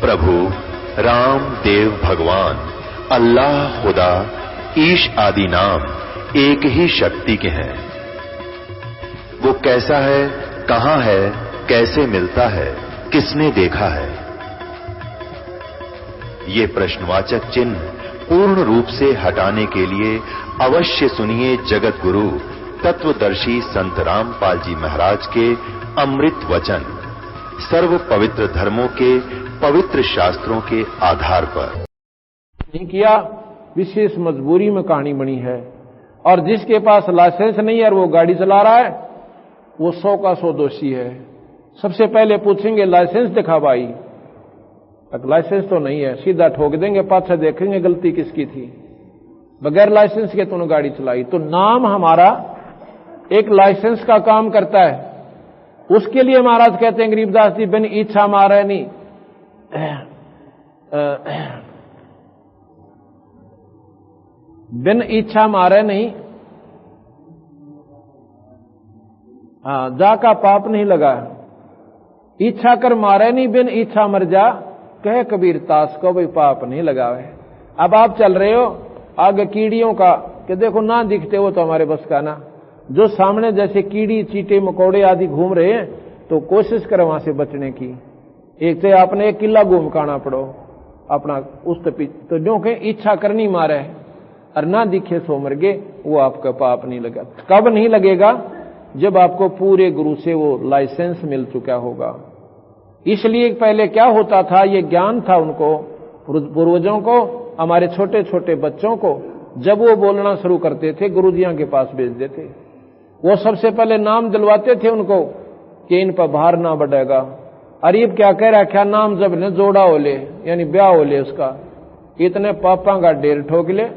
प्रभु राम देव भगवान अल्लाह खुदा ईश आदि नाम एक ही शक्ति के हैं। वो कैसा है, कहां है, कैसे मिलता है, किसने देखा है? ये प्रश्नवाचक चिन्ह पूर्ण रूप से हटाने के लिए अवश्य सुनिए जगत गुरु तत्वदर्शी संत रामपाल जी महाराज के अमृत वचन, सर्व पवित्र धर्मों के पवित्र शास्त्रों के आधार पर। नहीं किया, विशेष मजबूरी में कहानी बनी है। और जिसके पास लाइसेंस नहीं है और वो गाड़ी चला रहा है, वो 100 का 100 दोषी है। सबसे पहले पूछेंगे लाइसेंस दिखा भाई, लाइसेंस तो नहीं है, सीधा ठोक देंगे, पाछा देखेंगे गलती किसकी थी। बगैर लाइसेंस के तूने गाड़ी चलाई। तो नाम हमारा एक लाइसेंस का काम करता है। उसके लिए महाराज कहते हैं गरीबदास जी, बिन इच्छा मारे नहीं, बिन इच्छा मारे नहीं, जा का पाप नहीं लगा। इच्छा कर मारे नहीं, बिन इच्छा मर जा, कह कबीर तास को भाई पाप नहीं लगावे। अब आप चल रहे हो आगे कीड़ियों का, कि देखो ना दिखते हो तो हमारे बस का ना, जो सामने जैसे कीड़ी चीटे मकोड़े आदि घूम रहे हैं, तो कोशिश करें वहां से बचने की। एक तो आपने एक किला घूम काना पड़ो अपना उस तो जो के इच्छा करनी मारे और ना दिखे सो मर गए, वो आपका पाप नहीं लगा। कब नहीं लगेगा? जब आपको पूरे गुरु से वो लाइसेंस मिल चुका होगा। इसलिए पहले क्या होता था, ये ज्ञान था उनको, पूर्वजों को, हमारे छोटे छोटे बच्चों को, जब वो बोलना शुरू करते थे गुरुजियों के पास भेज देते। वो सबसे पहले नाम दिलवाते थे उनको कि इन पर भार ना बढ़ेगा। अरीब क्या कह रहा, क्या नाम जब ने जोड़ा हो ले, यानी ब्याह हो ले उसका, इतने पापा का ढेर ठोक ले।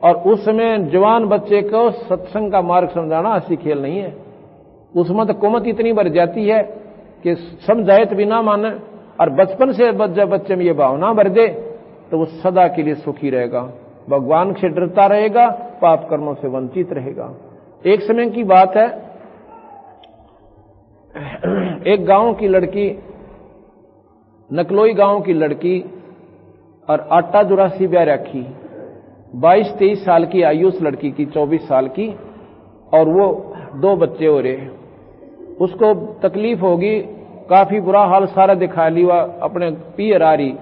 और उसमें जवान बच्चे को सत्संग का मार्ग समझाना हंसी खेल नहीं है। उसमें तो कुमत इतनी बढ़ जाती है कि समझाए तो भी ना माने, और बचपन से बच्चे में ये भावना भर दे तो वो सदा के लिए सुखी रहेगा, भगवान से डरता रहेगा, पाप कर्मों से वंचित रहेगा। एक समय की बात है, एक गांव की लड़की, नकलोई गांव की लड़की, और आटा जुरासी ब्याह रखी, 22-23 साल की आयु उस लड़की की, 24 साल की, और वो 2 बच्चे हो रहे। उसको तकलीफ होगी, काफी बुरा हाल सारा दिखा लिया, अपने पियर आ रही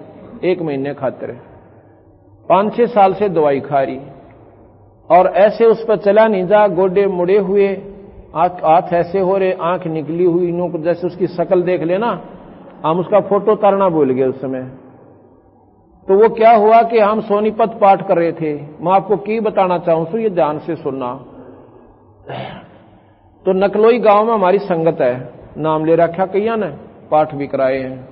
1 महीने खातिर, 5-6 साल से दवाई खा रही, और ऐसे उस पर चला नहीं जा, गोडे मुड़े हुए, हाथ ऐसे हो रहे, आंख निकली हुई, नो जैसे उसकी शक्ल देख लेना, हम उसका फोटो उतारना भूल गए उस समय। तो वो क्या हुआ कि हम सोनीपत पाठ कर रहे थे, मैं आपको की बताना चाहूं सो, ये ध्यान से सुनना। तो नकलोई गांव में हमारी संगत है, नाम ले रखा कईया ने, पाठ भी कराए हैं।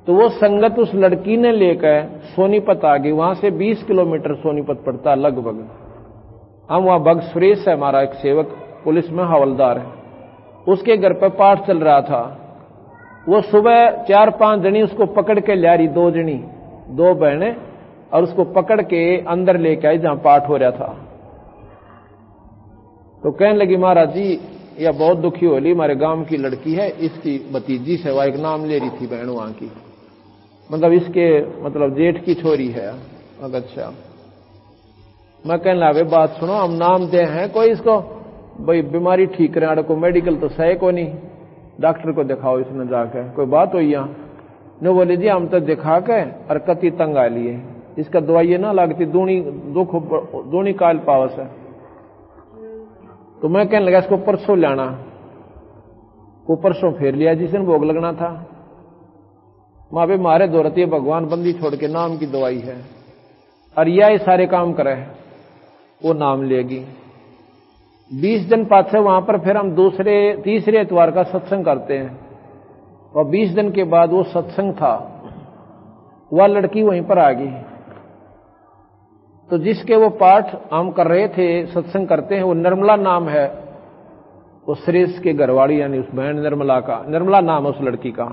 तो वो संगत उस लड़की ने लेकर सोनीपत आ गई। वहां से 20 किलोमीटर सोनीपत पड़ता है लगभग। हम वहां भग सुरेश है हमारा एक सेवक, पुलिस में हवलदार है, उसके घर पर पाठ चल रहा था। वो सुबह 4-5 जनी उसको पकड़ के ले रही, 2 जनी, 2 बहनें, और उसको पकड़ के अंदर लेके आई जहां पाठ हो रहा था। तो कहने लगी, महाराज जी यह बहुत दुखी हो ली, हमारे गांव की लड़की है, इसकी भतीजी से, वह एक नाम ले रही थी बहन वहां की, मतलब इसके मतलब जेठ की छोरी है। अच्छा, मैं कहने लगा बात सुनो, हम नाम दे हैं कोई इसको, भाई बीमारी ठीक कराने को मेडिकल तो सही को नहीं, डॉक्टर को दिखाओ इसने जाकर, कोई बात हो यहाँ न। बोले जी हम तो दिखा के और कति तंग आ लिए, इसका दवाई ना लगती, दूनी काल पावस है। तो मैं कहने लगा इसको परसों लाना, वो परसों फेर लिया जिस दिन भोग लगना था। माँ भी मारे दौरती भगवान बंदी छोड़ के नाम की दवाई है, और यह सारे काम करे, वो नाम लेगी। 20 दिन पाछे वहां पर फिर हम तीसरे इतवार का सत्संग करते हैं, और 20 दिन के बाद वो सत्संग था, वह लड़की वहीं पर आ गई। तो जिसके वो पाठ हम कर रहे थे, सत्संग करते हैं, वो निर्मला नाम है, वो श्रेष्ठ के घरवाड़ी, यानी उस बहन निर्मला का, निर्मला नाम है उस लड़की का।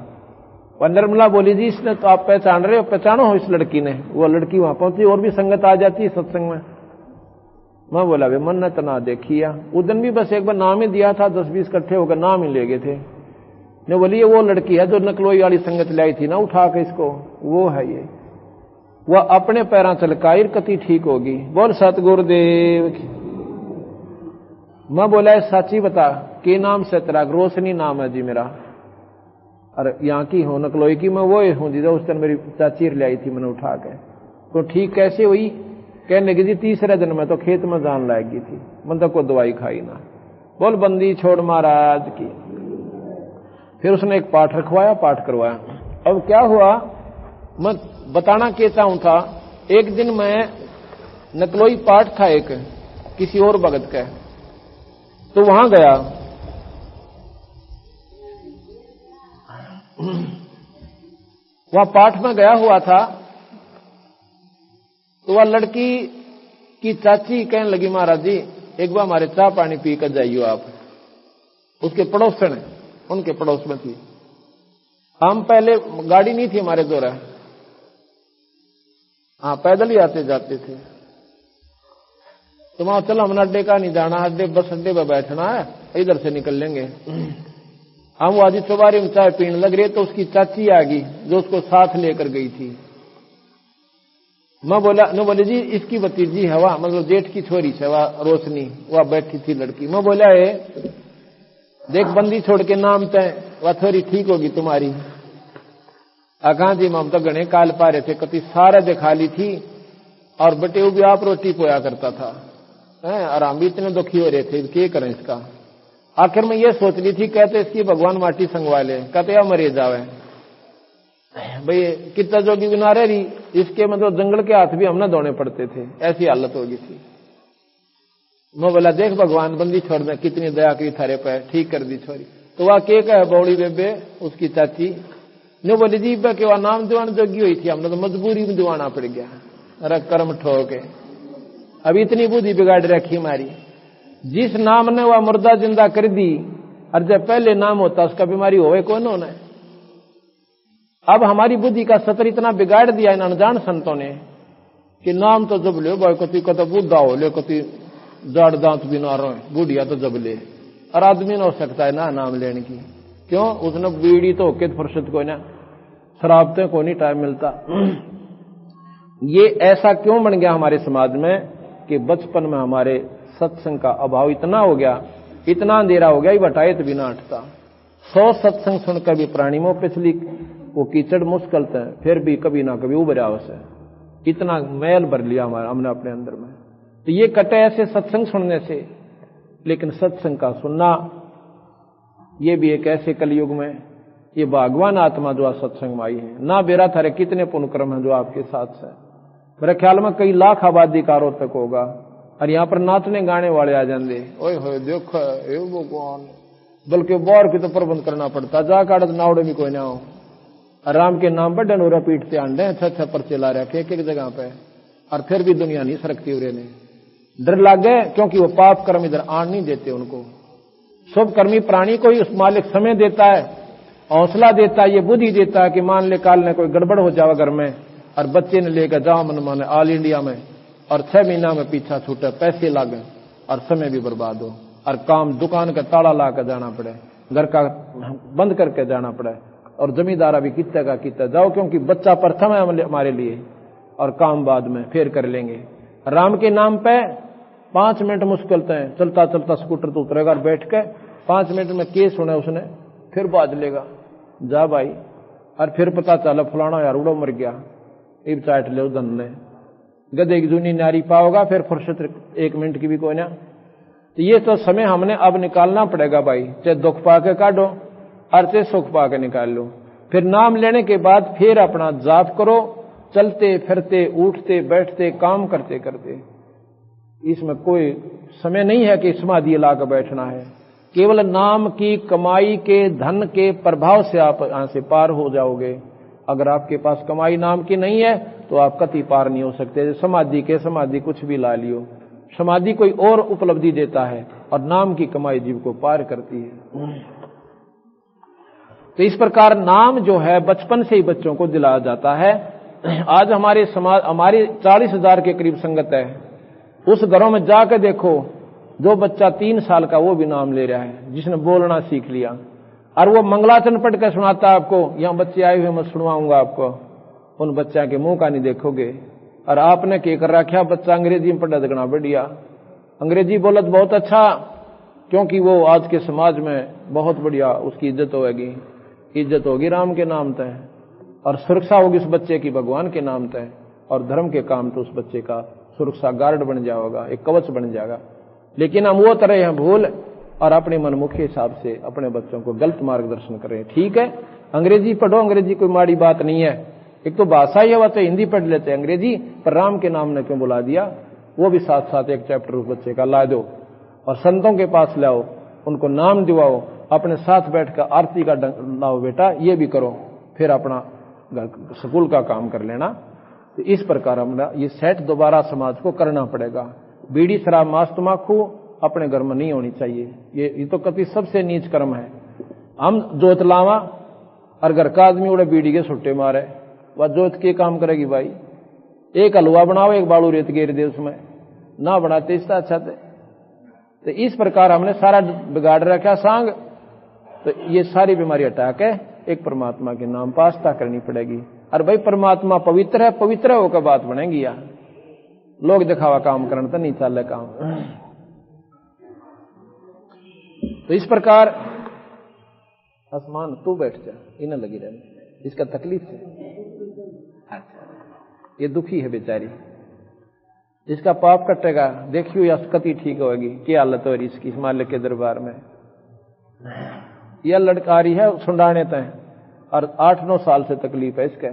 वह निर्मला बोली जी इसने तो आप पहचान रहे हो, पहचानो हो इस लड़की ने। वो लड़की वहां पहुंची, और भी संगत आ जाती है सत्संग में। मैं बोला वे मन्नत ना देखिया, उस दिन भी बस एक बार नाम ही दिया था, 10-20 इकट्ठे होकर नाम ही ले गए थे। ने बोली वो लड़की है जो नकलोई वाली संगत लाई थी ना उठा के इसको, वो है ये, वह अपने पैरों चलकाई कति ठीक होगी। बोल सतगुरुदेव की। मैं बोला साची बता के नाम से तेरा? रोशनी नाम है जी मेरा। अरे यहाँ की हो नकलोई की? मैं वो हूँ जी जो उस दिन मेरी चाची ले आई थी मैंने उठा के। तो ठीक कैसे हुई? कहने लगी जी तीसरे दिन में तो खेत में जान लाएगी थी, मतलब को दवाई खाई ना। बोल बंदी छोड़ महाराज की। फिर उसने एक पाठ रखवाया, पाठ करवाया। अब क्या हुआ मैं बताना कहता हूं था। एक दिन मैं नकलोई पाठ था एक किसी और भगत का, तो वहां गया। वहां पाठ में गया हुआ था, तो वह लड़की की चाची कहने लगी महाराज जी एक बार हमारे चाय पानी पी कर जाइयो आप। उसके पड़ोसन, उनके पड़ोस में थी। हम पहले गाड़ी नहीं थी हमारे द्वारा, हाँ पैदल ही आते जाते थे। तो वहां चलो हमने अड्डे का नहीं जाना, अड्डे बस अड्डे पर बैठना है, इधर से निकल लेंगे। हम आज चौबारी में चाय पीने लग रहे तो उसकी चाची आ गई जो उसको साथ लेकर गई थी। मैं बोला न बोले जी इसकी भतीजी है वह, मतलब जेठ की छोरी से वह रोशनी, वह बैठी थी लड़की। मैं बोला देख बंदी छोड़ के नाम तय वह थोड़ी ठीक होगी तुम्हारी। कहा जी हम तो गणे काल पा रहे थे, कति सारा दिखा ली थी और बटे वो भी आप रोटी पोया करता था और हम भी इतने दुखी हो रहे थे क्या करें इसका। आखिर में ये सोच ली थी, कहते इसकी भगवान माटी संगवा ले, कहते या मरे जावे भाई कितना जोगी बिना रही, इसके मतलब जंगल के हाथ भी हम ना धोने पड़ते थे, ऐसी हालत होगी थी। मैं बोला देख भगवान बंदी छोड़ दे, कितनी दया की थारे पे, ठीक कर दी छोरी। तो वह के है बौड़ी बेबे उसकी चाची ने बोली जी के वह नाम दीवान जोगी हुई थी, हमने तो मजबूरी में दीवाना पड़ गया, अरे कर्म ठोके। अब इतनी बुद्धि बिगाड़ रखी हमारी, जिस नाम ने वह मुर्दा जिंदा कर दी, और जब पहले नाम होता उसका बीमारी होवे कौन होना है। अब हमारी बुद्धि का सतर इतना बिगाड़ दिया इन अनजान संतों ने कि नाम तो जब ले भाई, कति का तो बूढ़ा हो ले, कति जाड़ दांत भी ना रहे, बूढ़िया तो जब ले। और आदमी ना हो सकता है ना नाम लेने की, क्यों? उसने बीड़ी तो होके फुर्सत को ना, शराब तो को नहीं टाइम मिलता। ये ऐसा क्यों बन गया हमारे समाज में कि बचपन में हमारे सत्संग का अभाव इतना हो गया, इतना अंधेरा हो गया, ये बटाए तो भी ना हटता। 100 सत्संग सुनकर भी प्राणी में पिछली वो कीचड़ मुश्किल है, फिर भी कभी ना कभी उभर आवस है। इतना मैल भर लिया हमारा हमने अपने अंदर में। तो ये कटे ऐसे सत्संग सुनने से। लेकिन सत्संग का सुनना ये भी एक ऐसे कलयुग में ये भगवान आत्मा जो सत्संग में आई है ना, बेरा थारे कितने पुण्य कर्म है जो आपके साथ है। मेरे ख्याल में कई लाख आबादी का आरोप तक होगा, और यहाँ पर नाचने गाने वाले आ जाते, ओए हो देखो भगवान, बल्कि बार की तो प्रबंध करना पड़ता, जा काट नावड़े भी कोई ना हो। राम के नाम पर डंडोरा पीटते आंडे, अच्छा पर्चे ला रखे एक एक जगह पे, और फिर भी दुनिया नहीं सरकती उरे ने। डर लग गए क्योंकि वो पाप कर्म इधर आन नहीं देते उनको। शुभ कर्मी प्राणी को ही उस मालिक समय देता है, हौसला देता है, ये बुद्धि देता है कि मान ले काल ने कोई गड़बड़ हो जावा घर में, और बच्चे ने लेकर जाओ मन माने ऑल इंडिया में, और 6 महीना में पीछा छूटे, पैसे लागे और समय भी बर्बाद हो, और काम दुकान का ताला ला कर जाना पड़े, घर का बंद करके जाना पड़े, और जमींदारा भी कितने का कितना जाओ, क्योंकि बच्चा प्रथम है हमारे लिए और काम बाद में फिर कर लेंगे। राम के नाम पे 5 मिनट मुश्किल है, चलता चलता स्कूटर तो उतरेगा और बैठ के 5 मिनट में केस सुने उसने, फिर बाज लेगा जा भाई, और फिर पता चला फलाना यार उड़ो मर गया, इब चाट ले धन ने गधे की जूनी नारी पाओगा, फिर फुर्सत 1 मिनट की भी कोई ना। तो ये तो समय हमने अब निकालना पड़ेगा भाई, चाहे दुख पाके काटो और चाहे सुख पाके निकाल लो। फिर नाम लेने के बाद फिर अपना जाप करो, चलते फिरते उठते बैठते काम करते करते। इसमें कोई समय नहीं है कि समाधि ला कर बैठना है। केवल नाम की कमाई के धन के प्रभाव से आप यहां से पार हो जाओगे। अगर आपके पास कमाई नाम की नहीं है तो आप कति पार नहीं हो सकते। समाधि कुछ भी ला लियो, समाधि कोई और उपलब्धि देता है और नाम की कमाई जीव को पार करती है। तो इस प्रकार नाम जो है बचपन से ही बच्चों को दिलाया जाता है। आज हमारे समाज, हमारी 40,000 के करीब संगत है, उस घरों में जाकर देखो, जो बच्चा 3 साल का वो भी नाम ले रहा है, जिसने बोलना सीख लिया, और वो मंगलाचरण पढ़ कर सुनाता आपको, यहां बच्चे आए हुए मैं सुनवाऊंगा आपको, उन बच्चा के मुंह का नहीं देखोगे। और आपने क्या कर रखा, बच्चा अंग्रेजी में पढ़ा दगना बढ़िया, अंग्रेजी बोलत बहुत अच्छा, क्योंकि वो आज के समाज में बहुत बढ़िया उसकी इज्जत होगी, इज्जत होगी राम के नाम तय, और सुरक्षा होगी उस बच्चे की भगवान के नाम तय, और धर्म के काम तो उस बच्चे का सुरक्षा गार्ड बन जाएगा, एक कवच बन जाएगा। लेकिन हम वो तरह हैं भूल और अपने मनमुखी हिसाब से अपने बच्चों को गलत मार्गदर्शन करें। ठीक है, अंग्रेजी पढ़ो, अंग्रेजी कोई माड़ी बात नहीं है, एक तो भाषा ही है, वह तो हिंदी पढ़ लेते हैं अंग्रेजी, पर राम के नाम ने क्यों बुला दिया, वो भी साथ साथ एक चैप्टर उस बच्चे का ला दो और संतों के पास लाओ, उनको नाम दिवाओ, अपने साथ बैठकर आरती का लाओ बेटा, ये भी करो, फिर अपना स्कूल का काम कर लेना। तो इस प्रकार हमारा ये सेट दोबारा समाज को करना पड़ेगा। बीड़ी शराब मांस तम्बाकू अपने घर में नहीं होनी चाहिए, ये तो कति सबसे नीच कर्म है। हम जोत लावा और घर का आदमी उड़े बीड़ी के छुट्टे मारे, वह जोत के काम करेगी भाई, एक हलवा बनाओ, एक बालू रेत गेर दे उसमें, ना बनाते इसका अच्छा थे। तो इस प्रकार हमने सारा बिगाड़ रखा सांग, तो ये सारी बीमारी हटा के एक परमात्मा के नाम पर आस्था करनी पड़ेगी। और भाई परमात्मा पवित्र है, पवित्र होकर बात बनेगी, या लोग दिखावा काम करने तो नहीं चल काम। तो इस प्रकार आसमान तू बैठ जा, इन्हें लगी रहने, इसका तकलीफ है, ये दुखी है बेचारी, इसका पाप कटेगा, देखियो या कति ठीक होगी, क्या हालत हो रही इसकी मालिक के दरबार में। यह लड़का आ रही है सुंडाने तय, और 8-9 साल से तकलीफ है इसका,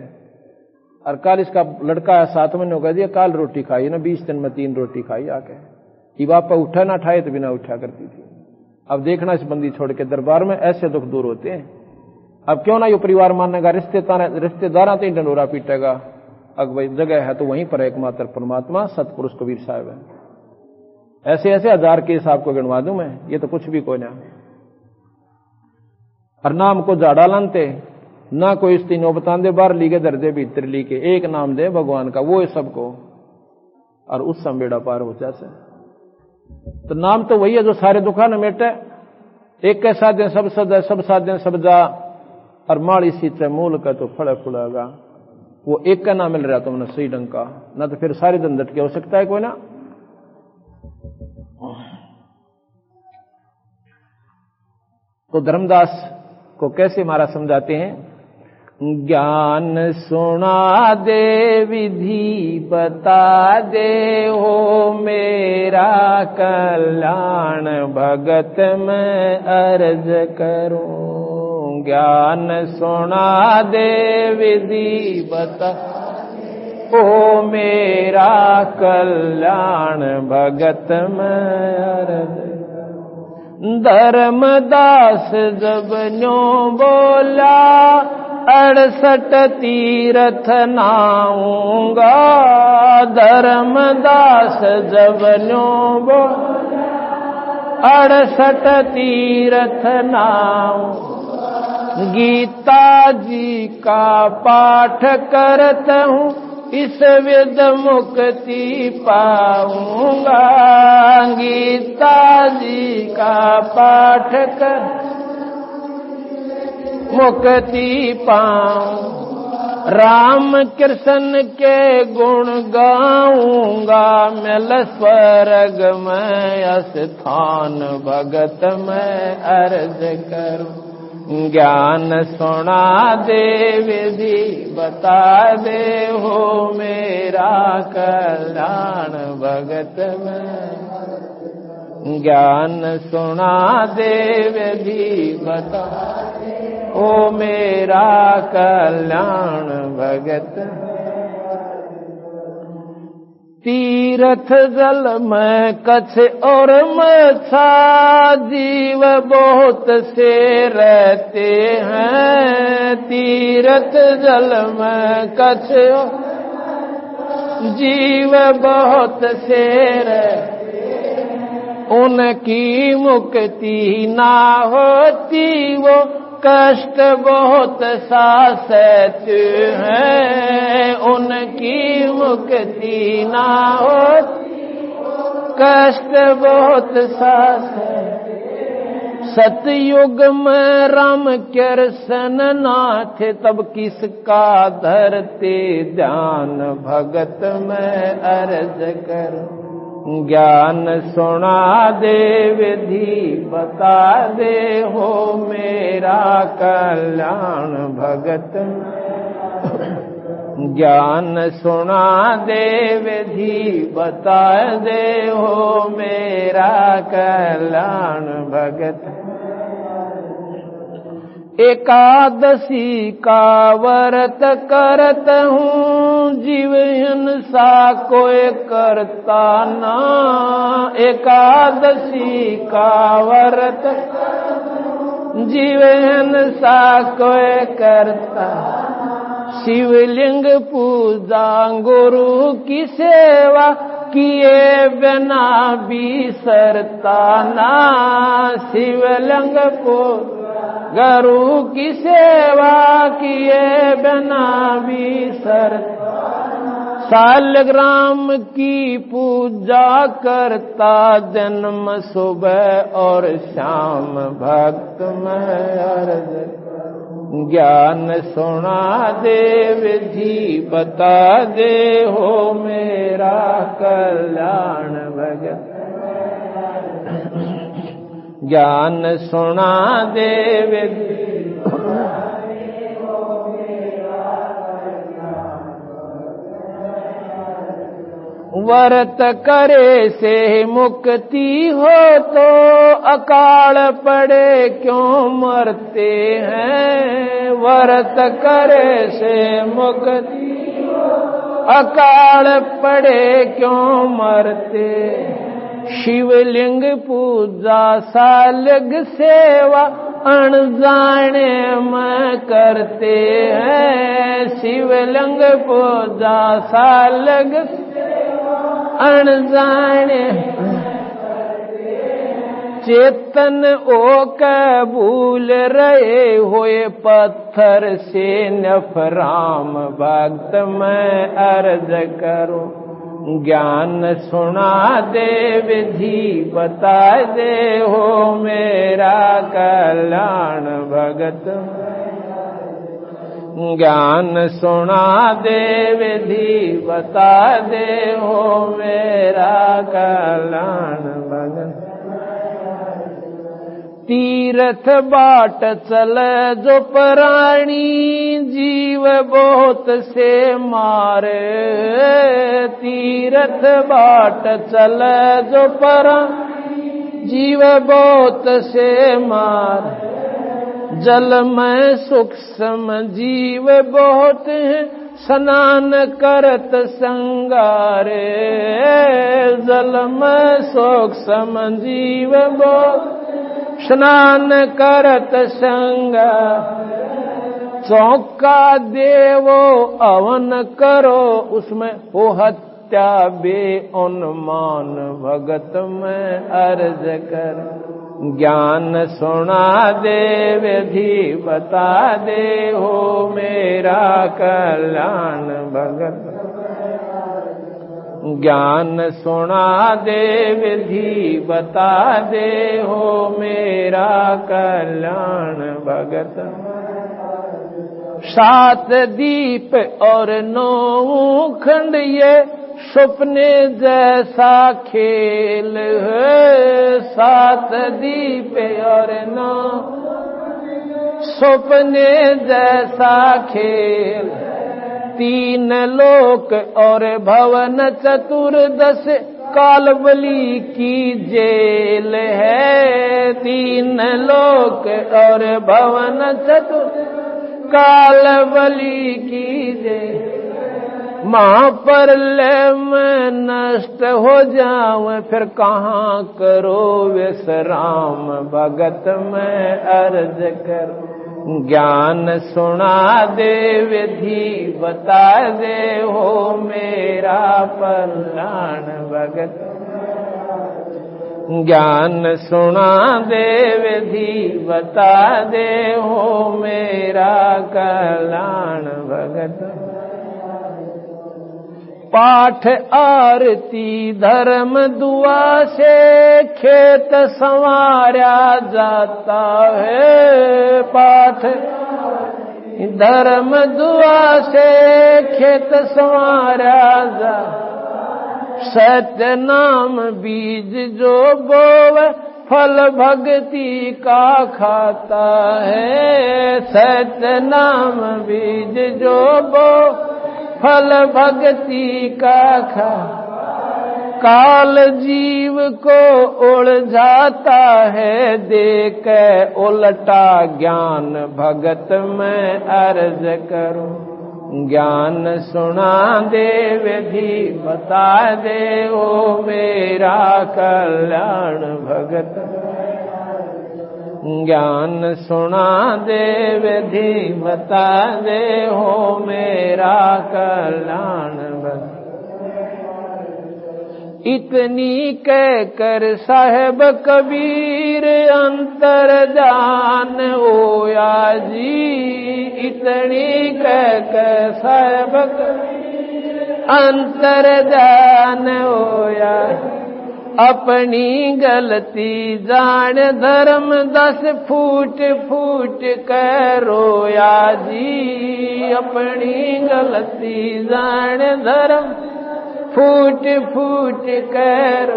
और कल इसका लड़का है 7 महीनों का दिया, कल रोटी खाई ना, 20 दिन में 3 रोटी खाई आके, कि बापा उठा ना उठाए तो बिना उठा करती थी। अब देखना इस बंदी छोड़ के दरबार में ऐसे दुख दूर होते हैं। अब क्यों ना ये परिवार मानेगा, रिश्तेदार तो डंडोरा पीटेगा, अब भाई जगह है तो वहीं पर एकमात्र परमात्मा सतपुरुष कबीर साहब है। ऐसे ऐसे 1000 केस आपको गिनवा दूं मैं, ये तो कुछ भी कोई ना। और नाम को जाड़ा लानते ना, कोई इस तीनों बतांदे, बाहर ली के दर्दे भीतर ली के, एक नाम दे भगवान का, वो है सबको, और उस समय बेड़ा पार हो जाए। तो नाम तो वही है जो सारे दुखा न मेटे, एक के साधे सब सदा, सब साधे सब जा, और माड़ी सींचे मूल का तो फल फुलागा। वो एक का नाम मिल रहा तुमने सही ढंग का, ना तो फिर सारे दंडट के हो सकता है कोई ना। तो धर्मदास को कैसे महाराज समझाते हैं, ज्ञान सुना दे विधि बता दे, हो मेरा कल्याण भगत मैं अर्ज करूं। ज्ञान सुना दे विधि बता, ओ मेरा कल्याण भगत मैं अर्ज। धर्मदास जब न्यों बोला, 68 तीर्थ नाऊंगा। धर्मदास जब न्यों बोला, 68 तीर्थ नाऊंगा। गीता जी का पाठ करता हूँ, इस विद मुक्ति पाऊंगा। गीता जी का पाठ कर मुक्ति पाऊं। राम कृष्ण के गुण गाऊंगा, मिल स्वर्ग में स्थान भगत में अर्ज करूं। ज्ञान सुना दे विधि बता दे, हो मेरा कल्याण भगत में। ज्ञान सुना दे विधि बता दे, ओ मेरा कल्याण भगत। तीर्थ जल में कछ और मछा, जीव बहुत से रहते हैं। तीर्थ जल में कछ जीव बहुत से रहते हैं, उनकी मुक्ति ना होती, वो कष्ट बहुत सा सहते हैं। उनकी मुक्ति ना होती, कष्ट बहुत सा सहते। सतयुग में राम कृष्ण नाथ तब किसका धरते ध्यान भगत में अर्ज कर। ज्ञान सुना दे विधि बता दे हो मेरा कल्याण भगत। ज्ञान सुना दे विधि बता दे हो मेरा कल्याण भगत। एकादशी का व्रत करत हूँ जीव हिंसा कोई करता ना। एकादशी का व्रत जीव हिंसा कोई करता। शिवलिंग पूजा गुरु की सेवा किए बिना बिसरता ना। शिवलिंग पूजा गुरु की सेवा किए बिना बिसरता। सालग्राम की पूजा करता जन्म सुबह और शाम भक्त में अर्ज। ज्ञान सुना दे विधि बता दे हो मेरा कल्याण भगत। ज्ञान सुना दे विधि व्रत करे से मुक्ति हो तो अकाल पड़े क्यों मरते हैं। व्रत करे से मुक्ति अकाल पड़े क्यों मरते। शिवलिंग पूजा सालग सेवा अनजाने में करते हैं। शिवलिंग पूजा सालग अनजाने चेतन ओ कबूल रहे हुए पत्थर से नफराम भक्त में अर्ज करो। ज्ञान सुना दे विधि बता दे हो मेरा कल्याण भगत। ज्ञान सुना दे विधि बता दे हो मेरा कल्याण भगत। तीर्थ बाट चले जो प्राणी जीव बहुत से मारे। तीर्थ बाट चले जो प्राणी जीव बहुत से मारे। जल में सूक्ष्म जीव बहुत हैं स्नान करत संगारे। जल में सूक्ष्म जीव बहुत स्नान करत संगार। चौका देवो अवन करो उसमें हो हत्या बे उन्मान भगत में अर्ज कर। ज्ञान सुना दे विधि बता दे हो मेरा कल्याण भगत। ज्ञान सुना दे विधि बता दे हो मेरा कल्याण भगत। सात दीप और 9 खंड ये सपने जैसा खेल है। 7 दीप और 9 सपने जैसा खेल। 3 लोक और भवन 14 कालबली की जेल है। 3 लोक और भवन 14 कालबली की जेल। महाप्रलय में नष्ट हो जाऊं फिर कहाँ करो विश्राम भगत में अर्ज कर। ज्ञान सुना दे विधि बता दे हो मेरा कल्याण भगत। ज्ञान सुना दे विधि बता दे हो मेरा कल्याण भगत। पाठ आरती धर्म दुआ से खेत संवारा जाता है। पाठ धर्म दुआ से खेत संवारा जाता। सत्य नाम बीज जो बोवे फल भक्ति का खाता है। सत्य नाम बीज जो बो फल भक्ति का खा। काल जीव को उलझाता है देख उल्टा ज्ञान भगत मैं अर्ज करूं। ज्ञान सुना दे विधि बता दे ओ मेरा कल्याण भगत। ज्ञान सुना दे विधि बता दे हो मेरा कल्याण भगत। इतनी कह कर साहेब कबीर अंतर जान ओया जी। इतनी कह कर साहेब अंतर जान ओया। अपनी गलती जान धर्म 10 फूट फूट कर रोया जी। अपनी गलती जान धर्म फूट फूट कर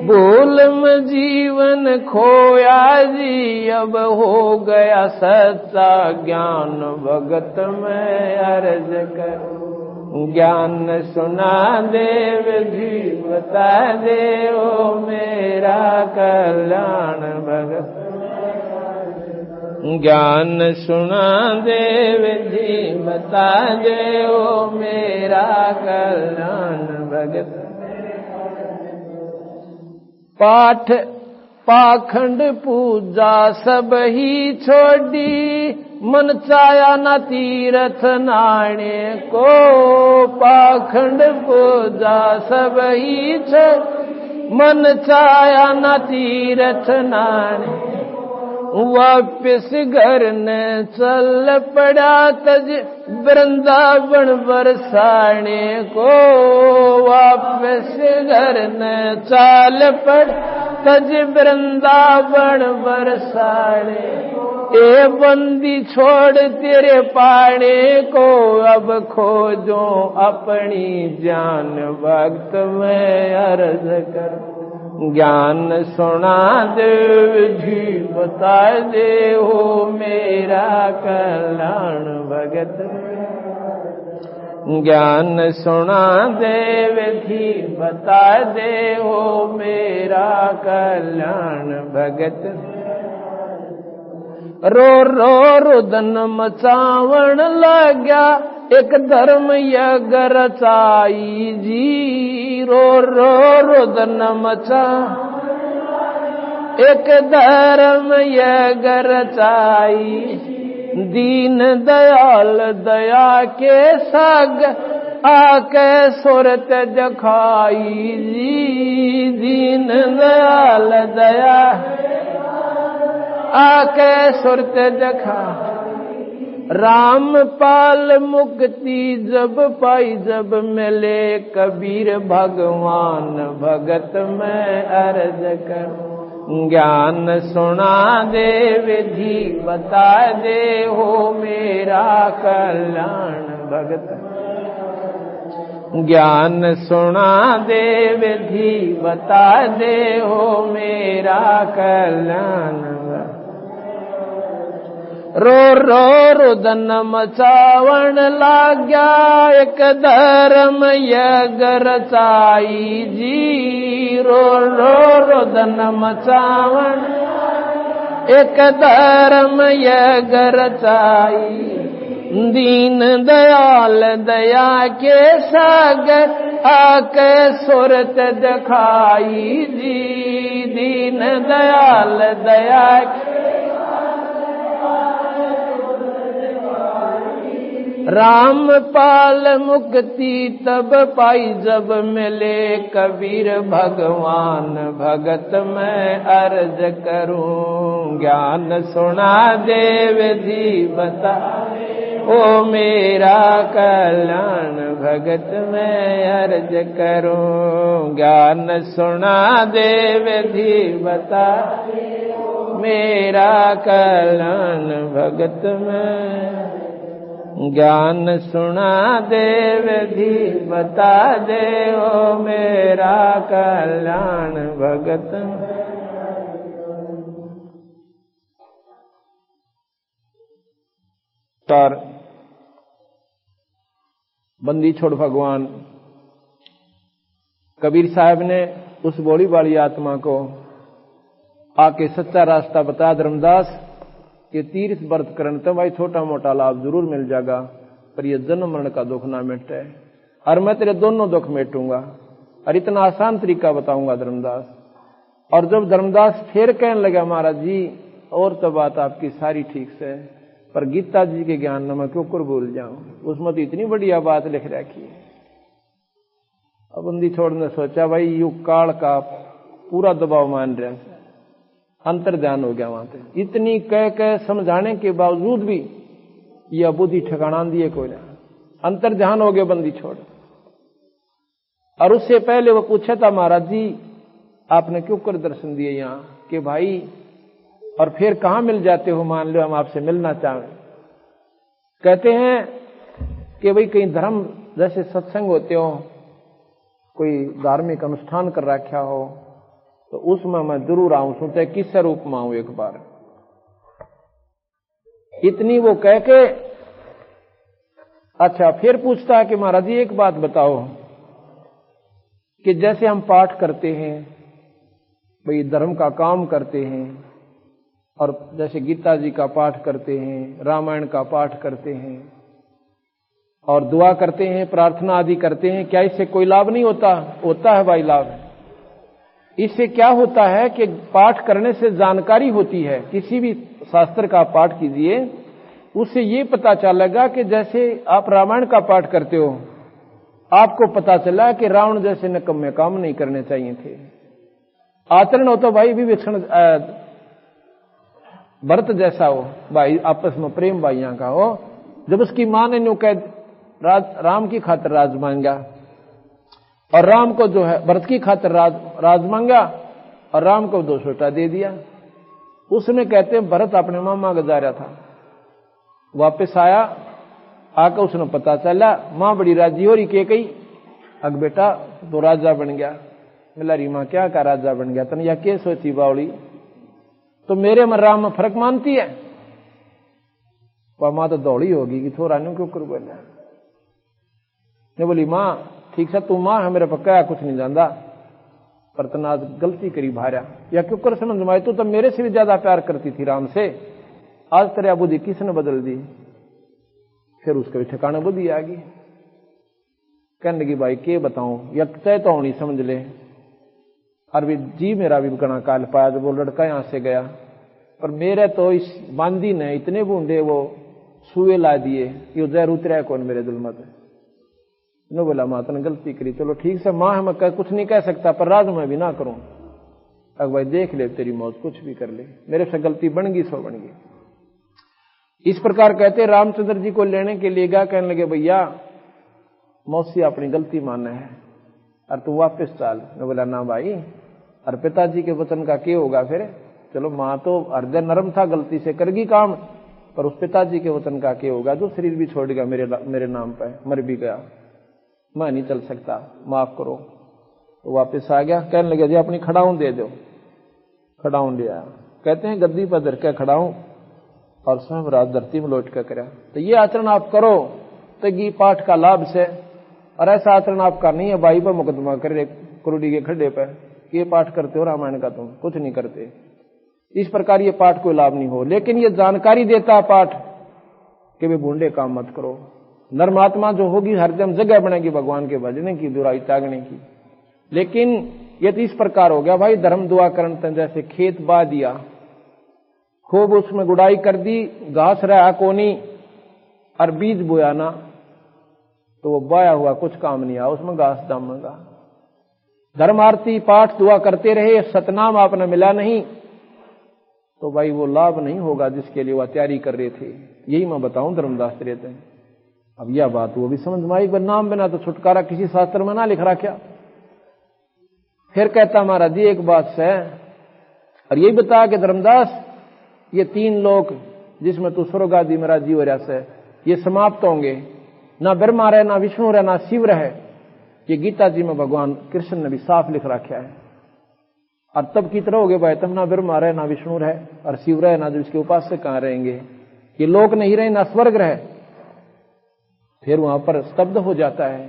भूल में जीवन खोया जी। अब हो गया सच्चा ज्ञान भगत मैं अर्ज कर। ज्ञान सुना दे विधि बता दे ओ मेरा कल्याण भगत। ज्ञान सुना दे विधि बता दे ओ मेरा कल्याण भगत। पाठ पाखंड पूजा सब ही छोड़ी मन चाया न तीर्थ नाणे को। पाखंड पूजा सब ही छोड़ी मन चाया न तीर्थ नाणे। वापिस घर न चल पड़ा तज वृंदावन बरसाने को। वापिस घर न चल पड़ा तज वृंदावन बरसाने। ए बंदी छोड़ तेरे पाने को अब खोजो अपनी जान भक्त में अर्ज कर। ज्ञान सुना दे विधि बता दे हो मेरा कल्याण भगत। ज्ञान सुना दे विधि बता दे हो मेरा कल्याण भगत। रो रो रुदन मचावण लग्या एक धर्म यज्ञ रचाई जी। रो रो रुदन मचा एक धर्म यज्ञ रचाई। दीन दयाल दया के साग आके सुरत जखाई जी। दीन दयाल दया आके सुरत जखा। राम पाल मुक्ति जब पाई जब मिले कबीर भगवान भगत मैं अर्ज कर। ज्ञान सुना दे विधि बता दे हो मेरा कल्याण भगत। ज्ञान सुना दे विधि बता दे हो मेरा कल्याण। रो रो रुदन मचावण लाग्या एक धर्म यज्ञ रचाई जी। रो रो रुदन मचावण एक धर्म यज्ञ रचाई। दीन दयाल दया के सागर आके सुरत दिखाई जी। दीन दयाल दया राम पाल मुक्ति तब पाई जब मिले कबीर भगवान भगत मैं अर्ज करूं। ज्ञान सुना दे विधि बता ओ मेरा कल्याण भगत मैं अर्ज करूं। ज्ञान सुना दे विधि बता मेरा कल्याण भगत में। ज्ञान सुना दे विधि बता दे ओ मेरा कल्याण भगत में। तार बंदी छोड़ भगवान कबीर साहब ने उस भोली वाली आत्मा को आके सच्चा रास्ता बताया। धर्मदास ये तीर्थ व्रत करने तो भाई छोटा मोटा लाभ जरूर मिल जाएगा, पर ये जन्म मरण का दुख ना मिटे, और मैं तेरे दोनों दुख मिटूंगा, और इतना आसान तरीका बताऊंगा धर्मदास। और जब धर्मदास फिर कहने लगा महाराज जी और तो बात आपकी सारी ठीक से, पर गीता जी के ज्ञान न मैं क्यों कर भूल जाऊं, उसमें तो इतनी बढ़िया बात लिख रखी है। अब बंदी छोड़ ने सोचा भाई युग काल का पूरा दबाव मान रहे हैं, अंतर ध्यान हो गया वहां पे। इतनी कह समझाने के बावजूद भी यह बुद्धि ठिकाना दिए कोई ना, अंतर ध्यान हो गया बंदी छोड़। और उससे पहले वो पूछा था महाराज जी आपने क्यों कर दर्शन दिए यहाँ कि भाई, और फिर कहां मिल जाते हो, मान लो हम आपसे मिलना चाहें। कहते हैं कि भाई कहीं धर्म जैसे सत्संग होते हो, कोई धार्मिक अनुष्ठान कर रखा हो, तो उसमें मैं जरूर आऊं, सोचे किस रूप में आऊं एक बार। इतनी वो कह के अच्छा फिर पूछता है कि महाराज जी एक बात बताओ कि जैसे हम पाठ करते हैं, भाई धर्म का काम करते हैं, और जैसे गीता जी का पाठ करते हैं, रामायण का पाठ करते हैं, और दुआ करते हैं, प्रार्थना आदि करते हैं, क्या इससे कोई लाभ नहीं होता? होता है भाई लाभ। इससे क्या होता है कि पाठ करने से जानकारी होती है। किसी भी शास्त्र का पाठ कीजिए, उससे ये पता चलेगा कि जैसे आप रामायण का पाठ करते हो, आपको पता चला कि रावण जैसे निकम्मे काम नहीं करने चाहिए थे। आचरण हो तो भाई विवेचन भरत जैसा हो, भाई आपस में प्रेम भाइयों का हो। जब उसकी मां ने न्यू कह राम की खातिर राज मांगा, और राम को जो है भरत की खातिर राज मांगा, और राम को 2 छोटा दे दिया। उसमें कहते हैं भरत अपने मामा का जा रहा था, वापस आया, आकर उसने पता चला, मां बड़ी राजी हो रही के कही अग बेटा तो राजा बन गया। मिला री मां क्या का राजा बन गया, तन या के सोची बावली, तो मेरे में राम में फर्क मानती है? वह मां तो दौड़ी होगी कि थोड़ा न्यू क्यों कर बोला। ने बोली मां ठीक है तू मां है, मेरे पक्का कुछ नहीं जानता, पर तना गलती करी भार्या, या क्यों कर समझ में, तू तो मेरे से भी ज्यादा प्यार करती थी राम से, आज तेरा बुद्धि किसने बदल दी? फिर उसके भी ठिकाने बुद्धि आ गई। कहने लगी भाई के बताऊं, या तय तो नहीं समझ ले। और भी जी मेरा भी गणा काल पाया, जब वो लड़का यहां से गया, पर मेरे तो इस बांदी ने इतने बूंदे वो सुए ला दिए, ये जहर उतरा कौन मेरे दिल में। नो बोला मां तने गलती करी, चलो ठीक से मां है, मैं कुछ नहीं कह सकता, पर राज मैं भी ना करूं। अब भाई देख ले तेरी मौत, कुछ भी कर ले, मेरे से गलती बन गई सो बन गई। इस प्रकार कहते रामचंद्र जी को लेने के लिए गया, कहने लगे भैया मौसी अपनी गलती मानना है और तू वापस चल। मैं बोला ना भाई, और पिताजी के वचन का क्या होगा फिर? चलो मां तो हृदय नरम था, गलती से करगी काम, पर उस पिताजी के वचन का क्या होगा जो शरीर भी छोड़ गया मेरे नाम पर, मर भी गया, मैं नहीं चल सकता, माफ करो। तो वापस आ गया, कहने लगे जी अपनी खड़ाऊं दे दो। खड़ाऊं ले आया, कहते हैं गद्दी पर धर के खड़ाऊं और स्वयं रात धरती में लौट कर करा। तो ये आचरण आप करो तो गी पाठ का लाभ से, और ऐसा आचरण आपका नहीं है भाई पर मुकदमा करे कुरुडी के खड्डे पर कि ये पाठ करते हो रामायण का, तुम कुछ नहीं करते। इस प्रकार ये पाठ कोई लाभ नहीं हो, लेकिन ये जानकारी देता पाठ कि वे बूंदे काम मत करो। नर्मात्मा जो होगी हरदम जगह बनेगी भगवान के भजने की, बुराई त्यागने की। लेकिन ये तो इस प्रकार हो गया भाई, धर्म दुआ करन जैसे खेत बा दिया, खूब उसमें गुड़ाई कर दी, घास रहा कोनी और बीज बोया ना, तो वो बोया हुआ कुछ काम नहीं आया, उसमें घास जमेगा। धर्म आरती पाठ दुआ करते रहे, सतनाम आपने मिला नहीं, तो भाई वो लाभ नहीं होगा जिसके लिए वह तैयारी कर रहे थे। यही मैं बताऊं धर्मदास रहते हैं। अब यह बात वो भी समझ में आई, नाम बिना तो छुटकारा किसी शास्त्र में ना लिख रहा क्या। फिर कहता महाराज जी एक बात है, और यही बता कि धर्मदास ये 3 लोक जिसमें तू स्वर्ग आदि मेरा जीव रस है ये समाप्त होंगे, ना ब्रह्मा रहे, ना विष्णु रहे, ना शिव रहे। ये गीता जी में भगवान कृष्ण ने भी साफ लिख रखा है। और तब की तरह हो गए भाई, तब ना ब्रह्मा रहे, ना विष्णु रहे और शिव रहे, ना जो इसके उपासक कहां रहेंगे, ये लोक नहीं रहे, ना स्वर्ग रहे। फिर वहां पर स्तब्ध हो जाता है।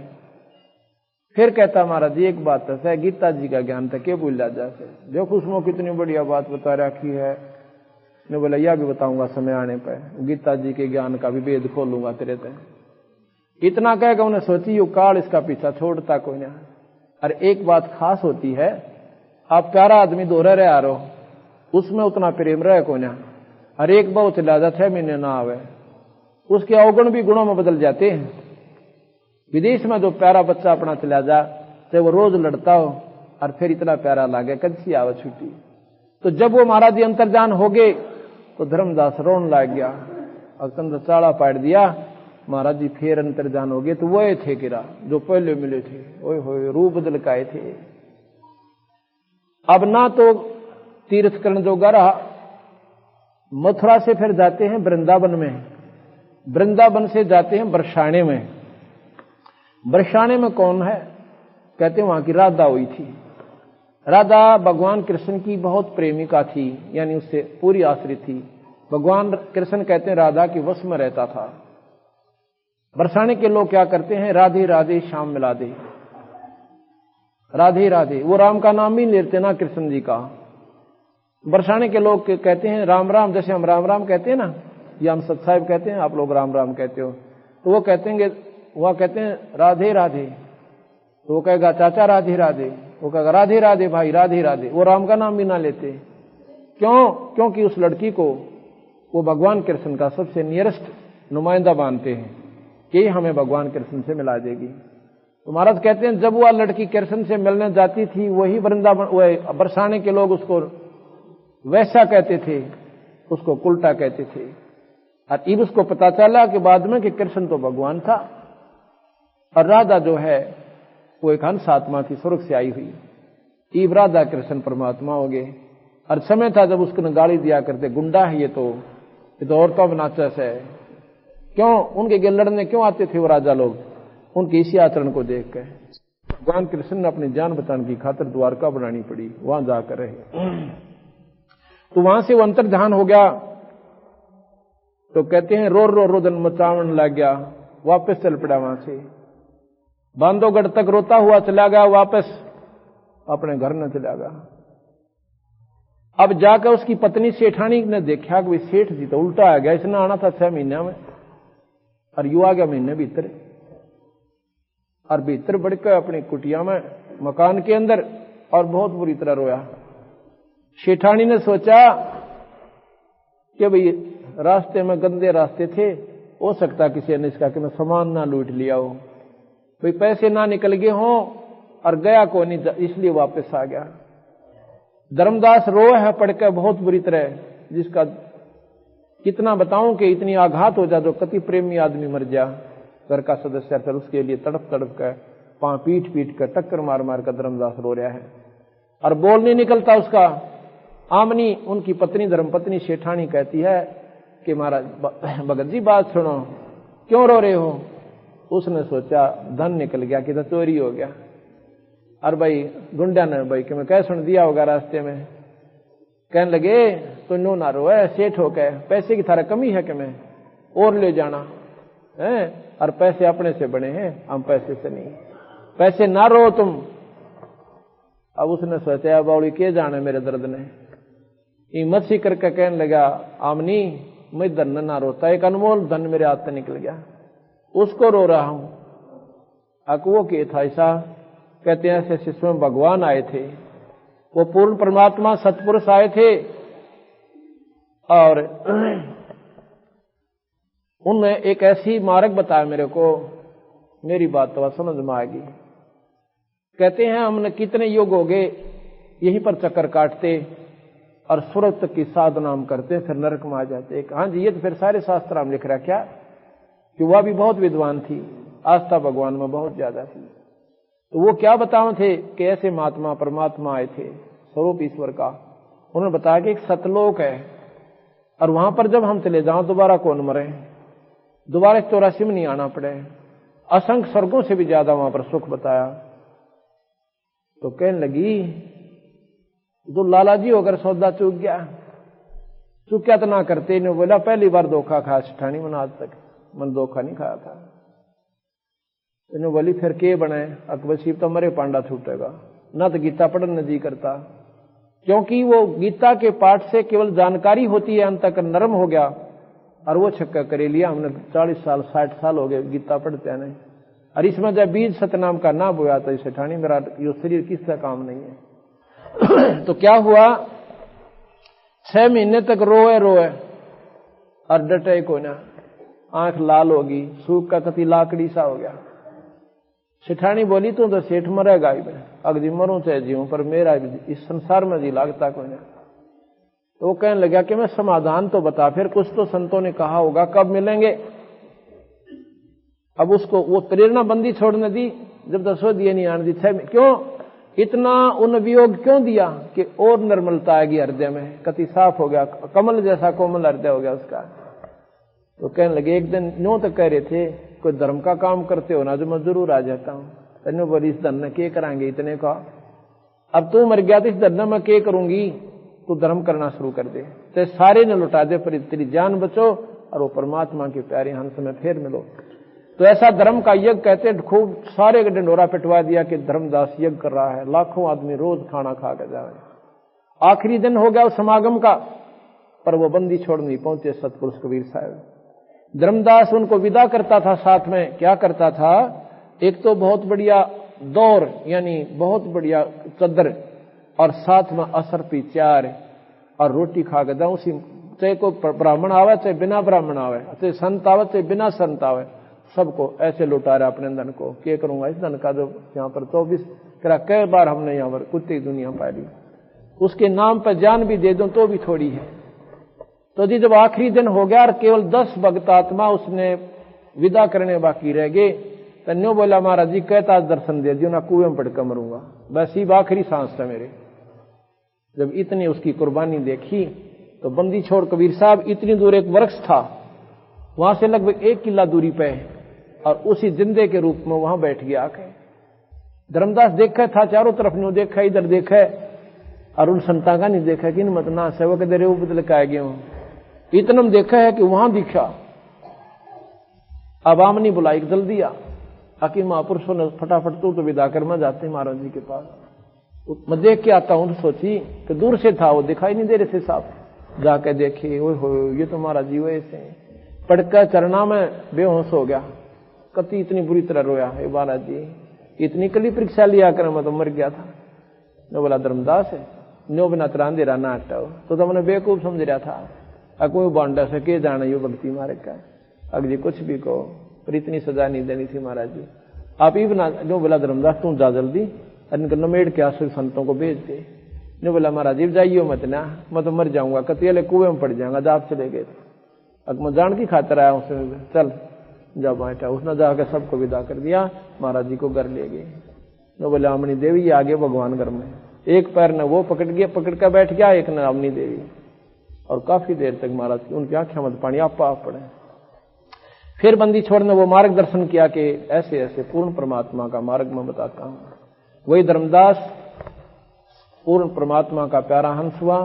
फिर कहता महाराज जी एक बात है, गीता जी का ज्ञान था क्या भूल जाते, देखो उसमें कितनी बढ़िया बात बता रखी है। ने बोला यह भी बताऊंगा समय आने पर, गीता जी के ज्ञान का भी भेद खोलूंगा तेरे से। इतना कहकर उन्हें सोची यू काल इसका पीछा छोड़ता कोई ना। और एक बात खास होती है, आप प्यारा आदमी दोहरे रहे आ रहो, उसमें उतना प्रेम रहे को ना। और एक बार चला जा 6 महीने ना आवे, उसके अवगुण भी गुणों में बदल जाते हैं। विदेश में जो प्यारा बच्चा अपना चला जा, चाहे वो रोज लड़ता हो और फिर इतना प्यारा लागे कच्ची आवे छुट्टी। तो जब वो महाराज जी अंतर्जान हो गए तो धर्मदास रोन लाग गया और कंधा चाड़ा पाट दिया। महाराज जी फिर अंतर्जान हो गए तो वही थे किरा जो पहले मिले थे, ओए होए रूप बदल के आए थे। अब ना तो तीर्थ करण जोगा रहा। मथुरा से फिर जाते हैं वृंदावन में, वृंदावन से जाते हैं बरसाने में। बरसाने में कौन है, कहते हैं वहां की राधा हुई थी। राधा भगवान कृष्ण की बहुत प्रेमिका थी, यानी उससे पूरी आश्रित थी। भगवान कृष्ण कहते हैं राधा के वश में रहता था। बरसाने के लोग क्या करते हैं, राधे राधे श्याम मिला दे, राधे राधे। वो राम का नाम भी लेते ना कृष्ण जी का। बरसाने के लोग कहते हैं राम राम, जैसे हम राम राम कहते हैं ना, या हम सत साहिब कहते हैं, आप लोग राम राम कहते हो। तो वो कहते हैं, वह कहते हैं राधे राधे, तो वो कहेगा चाचा राधे राधे, वो कहेगा राधे राधे भाई राधे राधे। वो राम का नाम भी ना लेते। क्यों? क्योंकि उस लड़की को वो भगवान कृष्ण का सबसे नियरेस्ट नुमाइंदा मानते हैं कि हमें भगवान कृष्ण से मिला देगी। तो महाराज कहते हैं जब वह लड़की कृष्ण से मिलने जाती थी, वही वृंदावन बरसाने के लोग उसको वैसा कहते थे, उसको उल्टा कहते थे। और इब उसको पता चला कि बाद में कि कृष्ण तो भगवान था और राधा जो है वो एक हंस आत्मा थी, स्वर्ग से आई हुई। इब राधा कृष्ण परमात्मा हो गए। और समय था जब उसको गाली दिया करते, गुंडा है ये तो औरतों में नाचस है। क्यों? उनके गे लड़ने क्यों आते थे वो राजा लोग? उनके इसी आचरण को देख कर भगवान कृष्ण ने अपनी जान बचाने की खातिर द्वारका बनानी पड़ी, वहां जाकर रहे। तो वहां से वो अंतर्ध्यान हो गया। तो कहते हैं रो रो रोदन मचावन लग गया, वापस चल पड़ा वहां से। बांधवगढ़ तक रोता हुआ चला गया, वापस अपने घर न चला गया। अब जाकर उसकी पत्नी सेठानी ने देखा कि सेठ जी तो उल्टा आ गया, इसने आना था 6 महीने में और यू आ गया महीने भीतर। और भीतर बढ़कर अपनी कुटिया में मकान के अंदर और बहुत बुरी तरह रोया। सेठानी ने सोचा कि भाई रास्ते में गंदे रास्ते थे, हो सकता किसी ने इसका कि मैं सामान ना लूट लिया हो, भाई पैसे ना निकल गए हों और गया को नहीं, इसलिए वापस आ गया। धर्मदास रो है पढ़कर बहुत बुरी तरह, जिसका कितना बताऊं कि इतनी आघात हो जा जो कति प्रेमी आदमी मर जा, घर का सदस्य फिर उसके लिए तड़प तड़प कर पांव पीट पीट कर टक्कर मार मार कर धर्मदास रो रहा है और बोल नहीं निकलता उसका। आमनी उनकी पत्नी धर्मपत्नी सेठानी कहती है कि महाराज भगत जी बात सुनो, क्यों रो रहे हो? उसने सोचा धन निकल गया कि तो चोरी हो गया। और भाई गुंडा ने भाई कि मैं कह सुन दिया होगा रास्ते में, कहने लगे तो नो ना रो है, सेठ हो गए, पैसे की थारा कमी है कि मैं और ले जाना है, और पैसे अपने से बने हैं, हम पैसे से नहीं, पैसे ना रो तुम। अब उसने सोचा बाउली के जाने मेरे दर्द ने, मच्छी करके कहने लगा आमनी मैं धन ना रोता, एक अनमोल धन मेरे हाथ से निकल गया, उसको रो रहा हूं। अकवो के था ऐसा, कहते हैं ऐसे स्वयं भगवान आए थे, वो पूर्ण परमात्मा सतपुरुष आए थे और उनने एक ऐसी मार्ग बताया मेरे को, मेरी बात तो समझ में आ गई। कहते हैं हमने कितने युग हो गए यहीं पर चक्कर काटते, और सूरत तक की साधना हम करते हैं, फिर नरक में आ जाते हैं। हाँ जी, ये तो फिर सारे शास्त्र में लिख रहा क्या कि वह भी बहुत विद्वान थी, आस्था भगवान में बहुत ज्यादा थी। तो वो क्या बताओ थे कि ऐसे महात्मा परमात्मा आए थे स्वरूप ईश्वर का। उन्होंने बताया कि एक सतलोक है और वहां पर जब हम चले जाओ दोबारा कौन मरे, दोबारा 84 में नहीं आना पड़े, असंख्य स्वर्गों से भी ज्यादा वहां पर सुख बताया। तो कहने लगी तो लाला जी होकर सौदा चूक गया, चूक्या तो ना करते। इन्होंने बोला पहली बार धोखा खाया सेठानी मन, आज तक मन धोखा नहीं खाया था। इन्होंने बोली फिर के बने, अकबर शिव तो मरे पांडा छूटेगा ना, तो गीता पढ़ने जी करता, क्योंकि वो गीता के पाठ से केवल जानकारी होती है, अंतःकर नरम हो गया और वो छक्का करे लिया। हमने 40 साल 60 साल हो गए गीता पढ़ते हैं नहीं, और इसमें जब बीज सतनाम का ना बोया तो इसे ठानी मेरा यो शरीर किसका काम नहीं है। तो क्या हुआ, 6 महीने तक रोए रोए और डटे को ना, आंख लाल होगी, सूख का कति लाकड़ी सा हो गया। सेठानी बोली तू तो सेठ मरेगा ही, मैं अगली मरूं चाहे जीऊं, पर मेरा इस संसार में जी लागता कोई ना। तो वो कहने लगा कि मैं समाधान तो बता, फिर कुछ तो संतों ने कहा होगा, कब मिलेंगे। अब उसको वो प्रेरणा बंदी छोड़ने दी, जब 10 दिए नहीं आने दी। 6 क्यों इतना उन वियोग क्यों दिया कि और निर्मलता आएगी हृदय में, कति साफ हो गया, कमल जैसा कोमल हृदय हो गया उसका। तो कहने लगे एक दिन न्यू तक कह रहे थे कोई धर्म का काम करते हो ना, जो मैं जरूर आ जाता हूं। तन्ने बोली इस धन के कराएंगे इतने का, अब तू मर गया तो इस धन में के करूंगी, तू धर्म करना शुरू कर दे, तो सारे ने लुटा दे, पर तेरी जान बचो और वो परमात्मा के प्यारे हंस में फिर मिलो। तो ऐसा धर्म का यज्ञ कहते, खूब सारे का डंडोरा पिटवा दिया कि धर्मदास यज्ञ कर रहा है, लाखों आदमी रोज खाना खा कर जा रहे। आखिरी दिन हो गया उस समागम का, पर वो बंदी छोड़ नहीं पहुंचे सतपुरुष कबीर साहब। धर्मदास उनको विदा करता था, साथ में क्या करता था, एक तो बहुत बढ़िया दौर यानी बहुत बढ़िया चद्दर और साथ में असर पी चार और रोटी खा के जाऊं, उसी चाहे को ब्राह्मण आवे चाहे बिना ब्राह्मण आवे, चाहे संत आवे चाहे बिना संत आवे, सबको ऐसे लुटा रहा अपने धन को। क्या करूंगा इस धन का, जो यहाँ पर 24 करा कई बार हमने यहाँ पर कुत्ते दुनिया पाली, उसके नाम पर जान भी दे दूं तो भी थोड़ी है। तो जी जब आखिरी दिन हो गया और केवल 10 भक्त आत्मा उसने विदा करने बाकी रह गए, तो न्यू बोला महाराज जी कहता दर्शन दे दियो ना, कुएं में पड़कर मरूंगा, बस ही आखिरी सांस था मेरे। जब इतनी उसकी कुर्बानी देखी तो बंदी छोड़ कबीर साहब इतनी दूर एक वृक्ष था, वहां से लगभग 1 किला दूरी पे, और उसी जिंदे के रूप में वहां बैठ गया आके। धर्मदास देखा था चारों तरफ, न्यू देखा इधर देखा और उन संता का नहीं देखा कि मत ना सेवक दे बदल के आ गए हूं, इतना देखा है कि वहां दिखा। अब आमनी बुलाई जल्दी आ, आकि महापुरुषों ने फटाफट तो विदा कर मैं जाते महाराज जी के पास। तो मैं देख के आता हूं, तो सोची कि दूर से था, वो दिखाई नहीं दे रहे थे साहब। जाके देखे, ओए हो ये तो महाराज जी वैसे पड़कर चरना में बेहोश हो गया, कति इतनी बुरी तरह रोया, हे महाराज जी इतनी कली परीक्षा लिया कर मैं तो मर गया था। नो बोला धर्मदास है, नो बिना तरान दे रहा ना हटाओ, तो मैंने बेवकूफ समझ रहा था, कोई बांडा से के जाना यो भक्ति मारे का, अग जी कुछ भी कहो, पर इतनी सजा नहीं देनी थी महाराज जी, आप ही बना। जो बोला धर्मदास तू जा जल्दी नमेड़ के आंसू संतों को भेज दे। जो बोला महाराज जी जाइयो मत ना, मैं तो मर जाऊंगा, कतियाले कुएं में पड़ जाऊंगा, जब आप चले गए। अब मैं जान की खातर आया उसने, चल जब बैठा, उसने जाकर सबको विदा कर दिया, महाराज जी को घर ले गए। जो बोला अमनी देवी आगे भगवान घर में, एक पैर ने वो पकड़ गया, पकड़ कर बैठ गया, एक ने अमनी देवी, और काफी देर तक महाराज की उनकी आंखें मत पानी आप पड़े। फिर बंदी छोड़ने वो मार्गदर्शन किया कि ऐसे ऐसे पूर्ण परमात्मा का मार्ग मैं बताता हूं। वही धर्मदास पूर्ण परमात्मा का प्यारा हंस हुआ।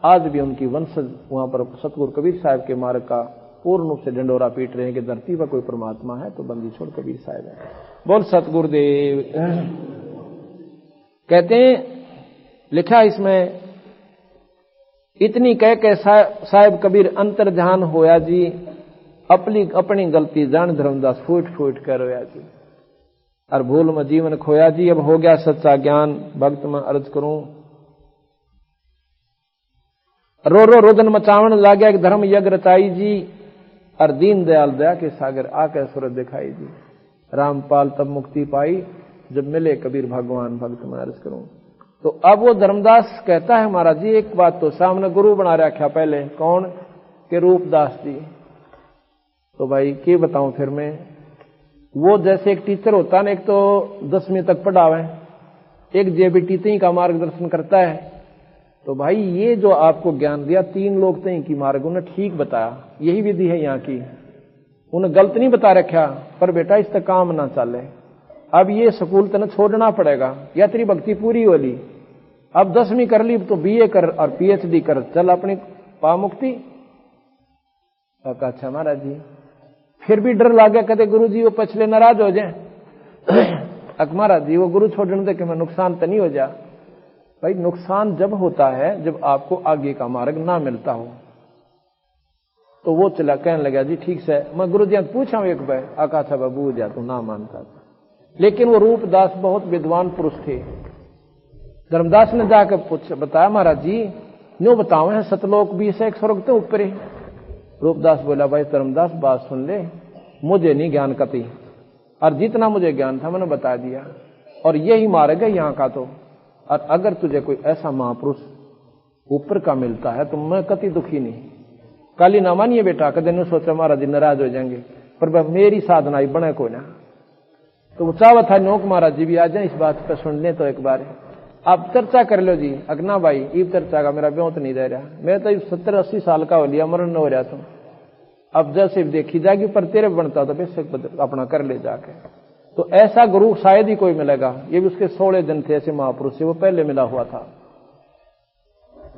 आज भी उनकी वंशज वहां पर सतगुरु कबीर साहब के मार्ग का पूर्ण रूप से डंडोरा पीट रहे हैं कि धरती पर कोई परमात्मा है तो बंदी छोड़ कबीर साहब है। बोल सतगुरुदेव। कहते हैं, लिखा इसमें, इतनी कह के साहिब कबीर अंतर ध्यान होया जी, अपनी गलती जान धर्मदास फूट फूट कर रोया जी, और भूल में जीवन खोया जी, अब हो गया सच्चा ज्ञान, भक्त में अर्ज करूं, रो रो रोदन मचावन लाग्या एक धर्म यज्ञ रचाई जी, और दीन दयाल दया के सागर आके सूरत दिखाई जी, रामपाल तब मुक्ति पाई जब मिले कबीर भगवान, भक्त में अर्ज करूं। तो अब वो धर्मदास कहता है महाराज जी एक बात, तो सामने गुरु बना रखा पहले, कौन के रूपदास जी। तो भाई क्या बताऊं फिर मैं, वो जैसे एक टीचर होता है ना, एक तो 10वीं तक पढ़ावे, एक जेबीटी तई का मार्गदर्शन करता है। तो भाई ये जो आपको ज्ञान दिया 3 लोग तई की मार्ग उन्हें ठीक बताया, यही विधि है यहाँ की, उन्हें गलत नहीं बता रखा, पर बेटा इस तक काम ना चले, अब ये स्कूल तने छोड़ना पड़ेगा, या तेरी भक्ति पूरी होली, अब 10वीं कर ली तो बीए कर और पीएचडी कर, चल अपनी पा मुक्ति। अच्छा महाराज जी, फिर भी डर लागे, कहते गुरु जी वो पछले नाराज हो जाए। अक महाराज जी वो गुरु छोड़ने दे कि मैं नुकसान तो नहीं हो जा। भाई नुकसान जब होता है जब आपको आगे का मार्ग ना मिलता हो। तो वो चला कहने लगा जी ठीक से, मैं गुरु जी पूछा एक बार, आका था बाबू जा तू ना मानता था। लेकिन वो रूपदास बहुत विद्वान पुरुष थे। धर्मदास ने जाकर पूछ बताया महाराज जी न्यों बताओ है सतलोक 20 एक स्वर्ग तो ऊपर ही। रूपदास बोला भाई धर्मदास बात सुन ले, मुझे नहीं ज्ञान कती, और जितना मुझे ज्ञान था मैंने बता दिया, और यही मार्ग है यहाँ का। तो और अगर तुझे कोई ऐसा महापुरुष ऊपर का मिलता है तो मैं कति दुखी नहीं। काली ना मानिए बेटा, कदे न सोचा महाराज जी नाराज हो जाएंगे, पर मेरी साधना ही बने को ना। तो वो चाहता था नोक महाराज जी भी आ जाए, इस बात पर सुन ले तो एक बार आप चर्चा कर लो जी। अगना भाई इब चर्चा का मेरा ब्यों तो नहीं रह रहा, मैं तो 70-80 साल का हो लिया, मरण हो रहा तुम, अब जैसे देखी जाएगी, पर तेरे बनता तो बेशक अपना कर ले जाके। तो ऐसा गुरु शायद ही कोई मिलेगा, ये भी उसके 16 दिन थे ऐसे महापुरुष से वो पहले मिला हुआ था।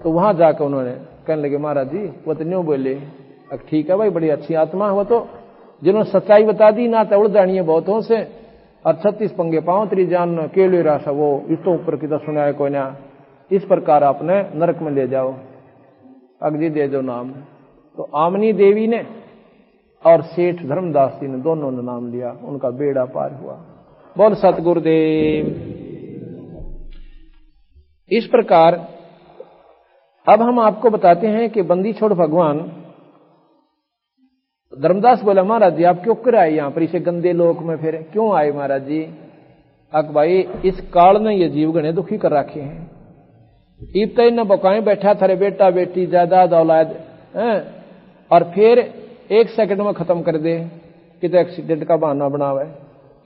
तो वहां जाकर उन्होंने कहने लगे महाराज जी वो तो न्यों बोले, अब ठीक है भाई बड़ी अच्छी आत्मा हुआ, तो जिन्होंने सच्चाई बता दी ना तो उड़ जानी है बहुतों से, और 36 पंगे पाओ तेरी जान केले राशा वो इस तो ऊपर की तो सुनाया कोई ना, इस प्रकार आपने नरक में ले जाओ, अग्नि दे दो नाम। तो आमनी देवी ने और सेठ धर्मदास जी ने दोनों ने नाम लिया, उनका बेड़ा पार हुआ। बोल सतगुरुदेव। इस प्रकार अब हम आपको बताते हैं कि बंदी छोड़ भगवान। धर्मदास बोला महाराज जी आप क्यों कर आए यहाँ पर इसे गंदे लोक में, फिर क्यों आए महाराज जी? अक भाई इस काल ने ये जीव गणे दुखी कर रखे हैं, ईब तय न बकाए बैठा थारे बेटा बेटी जायदाद औलाद, और फिर 1 सेकंड में खत्म कर दे, कि तो एक्सीडेंट का बहाना बनावे,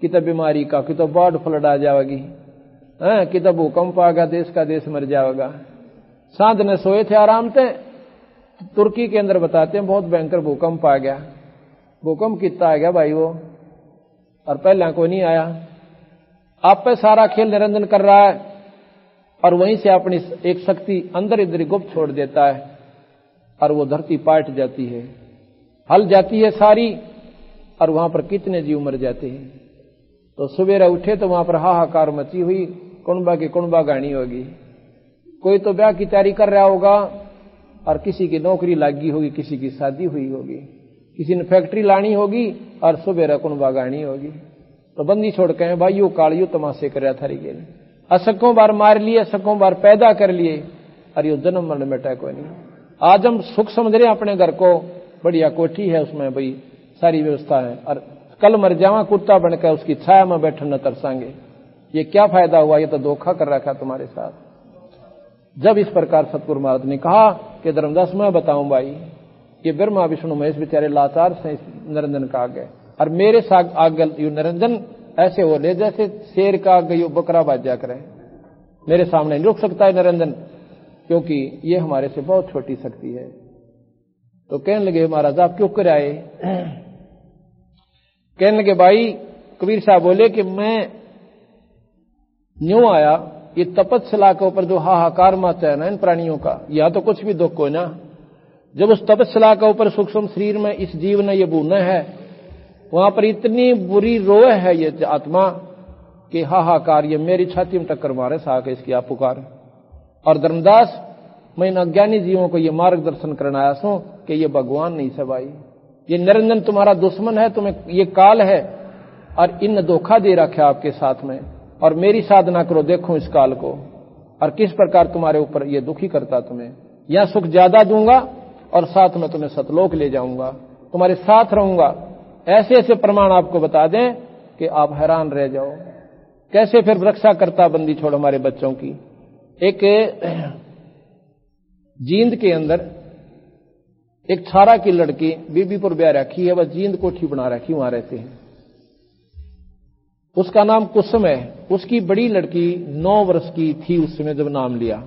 कि तो बीमारी का, कि तो बाढ़ फ्लड आ जाएगी, कि तो भूकंप आ गया देश का देश मर जाएगा। सांझ ने सोए थे आराम से, तुर्की के अंदर बताते हैं बहुत भयंकर भूकंप आ गया। भूकंप कितना आ गया भाई वो, और पहला कोई नहीं आया। आप पे सारा खेल निरंजन कर रहा है, और वहीं से अपनी एक शक्ति अंदर इधर गुप्त छोड़ देता है, और वो धरती पाट जाती है, हल जाती है सारी, और वहां पर कितने जीव मर जाते हैं। तो सवेरे उठे तो वहां पर हाहाकार मची हुई, कुणबा की कुणबा गानी होगी। कोई तो ब्याह की तैयारी कर रहा होगा, और किसी की नौकरी लगी होगी, किसी की शादी हुई होगी, किसी ने फैक्ट्री लानी होगी, और सुबह कुणबा गानी होगी। तो बंदी छोड़ के भाई यू काल यू तमाशे कर रहा था रे, असकों बार मार लिए, असकों बार पैदा कर लिए, और यो जन्म मरण मिटा कोई नहीं। आज हम सुख समझ रहे अपने घर को, बढ़िया कोठी है उसमें भाई सारी व्यवस्था है, और कल मर जावा कुत्ता बनकर उसकी छाया में बैठन न तरसांगे। ये क्या फायदा हुआ? ये तो धोखा कर रखा तुम्हारे साथ। जब इस प्रकार सतगुरु महाराज ने कहा कि धर्मदास मैं बताऊं भाई, ये ब्रह्मा विष्णु महेश बेचारे लाचार से निरंजन का आगे, और मेरे साथ आगे यू निरंजन ऐसे हो ले जैसे शेर का आगे यू बकरा बाजा करे। मेरे सामने नहीं रुक सकता है निरंजन, क्योंकि ये हमारे से बहुत छोटी शक्ति है। तो कहने लगे महाराज आप क्यों कर आए? कहने लगे भाई कबीर साहब बोले कि मैं न्यों आया, ये तपस्या के ऊपर जो हाहाकार मचा है ना इन प्राणियों का, यह तो कुछ भी दुख को ना, जब उस तपस्या के ऊपर सूक्ष्म शरीर में इस जीव ने ये बूना है, वहां पर इतनी बुरी रोए है ये आत्मा कि हाहाकार ये मेरी छाती में टक्कर मारे साक इसकी आप पुकार। और धर्मदास मैं इन अज्ञानी जीवों को ये मार्गदर्शन करना आया सो कि ये भगवान नहीं से भाई, ये निरंजन तुम्हारा दुश्मन है, तुम्हें ये काल है, और इन धोखा दे रखा आपके साथ में, और मेरी साधना करो देखो इस काल को, और किस प्रकार तुम्हारे ऊपर ये दुखी करता तुम्हें। यहां सुख ज्यादा दूंगा और साथ में तुम्हें सतलोक ले जाऊंगा, तुम्हारे साथ रहूंगा। ऐसे ऐसे प्रमाण आपको बता दें कि आप हैरान रह जाओ। कैसे फिर रक्षा करता बंदी छोड़ हमारे बच्चों की, एक जींद के अंदर एक छारा की लड़की बीबीपुर ब्याह रखी है, वह जींद कोठी बना रखी, वहां रहते हैं। उसका नाम कुसुम है। उसकी बड़ी लड़की 9 वर्ष की थी उस समय जब नाम लिया,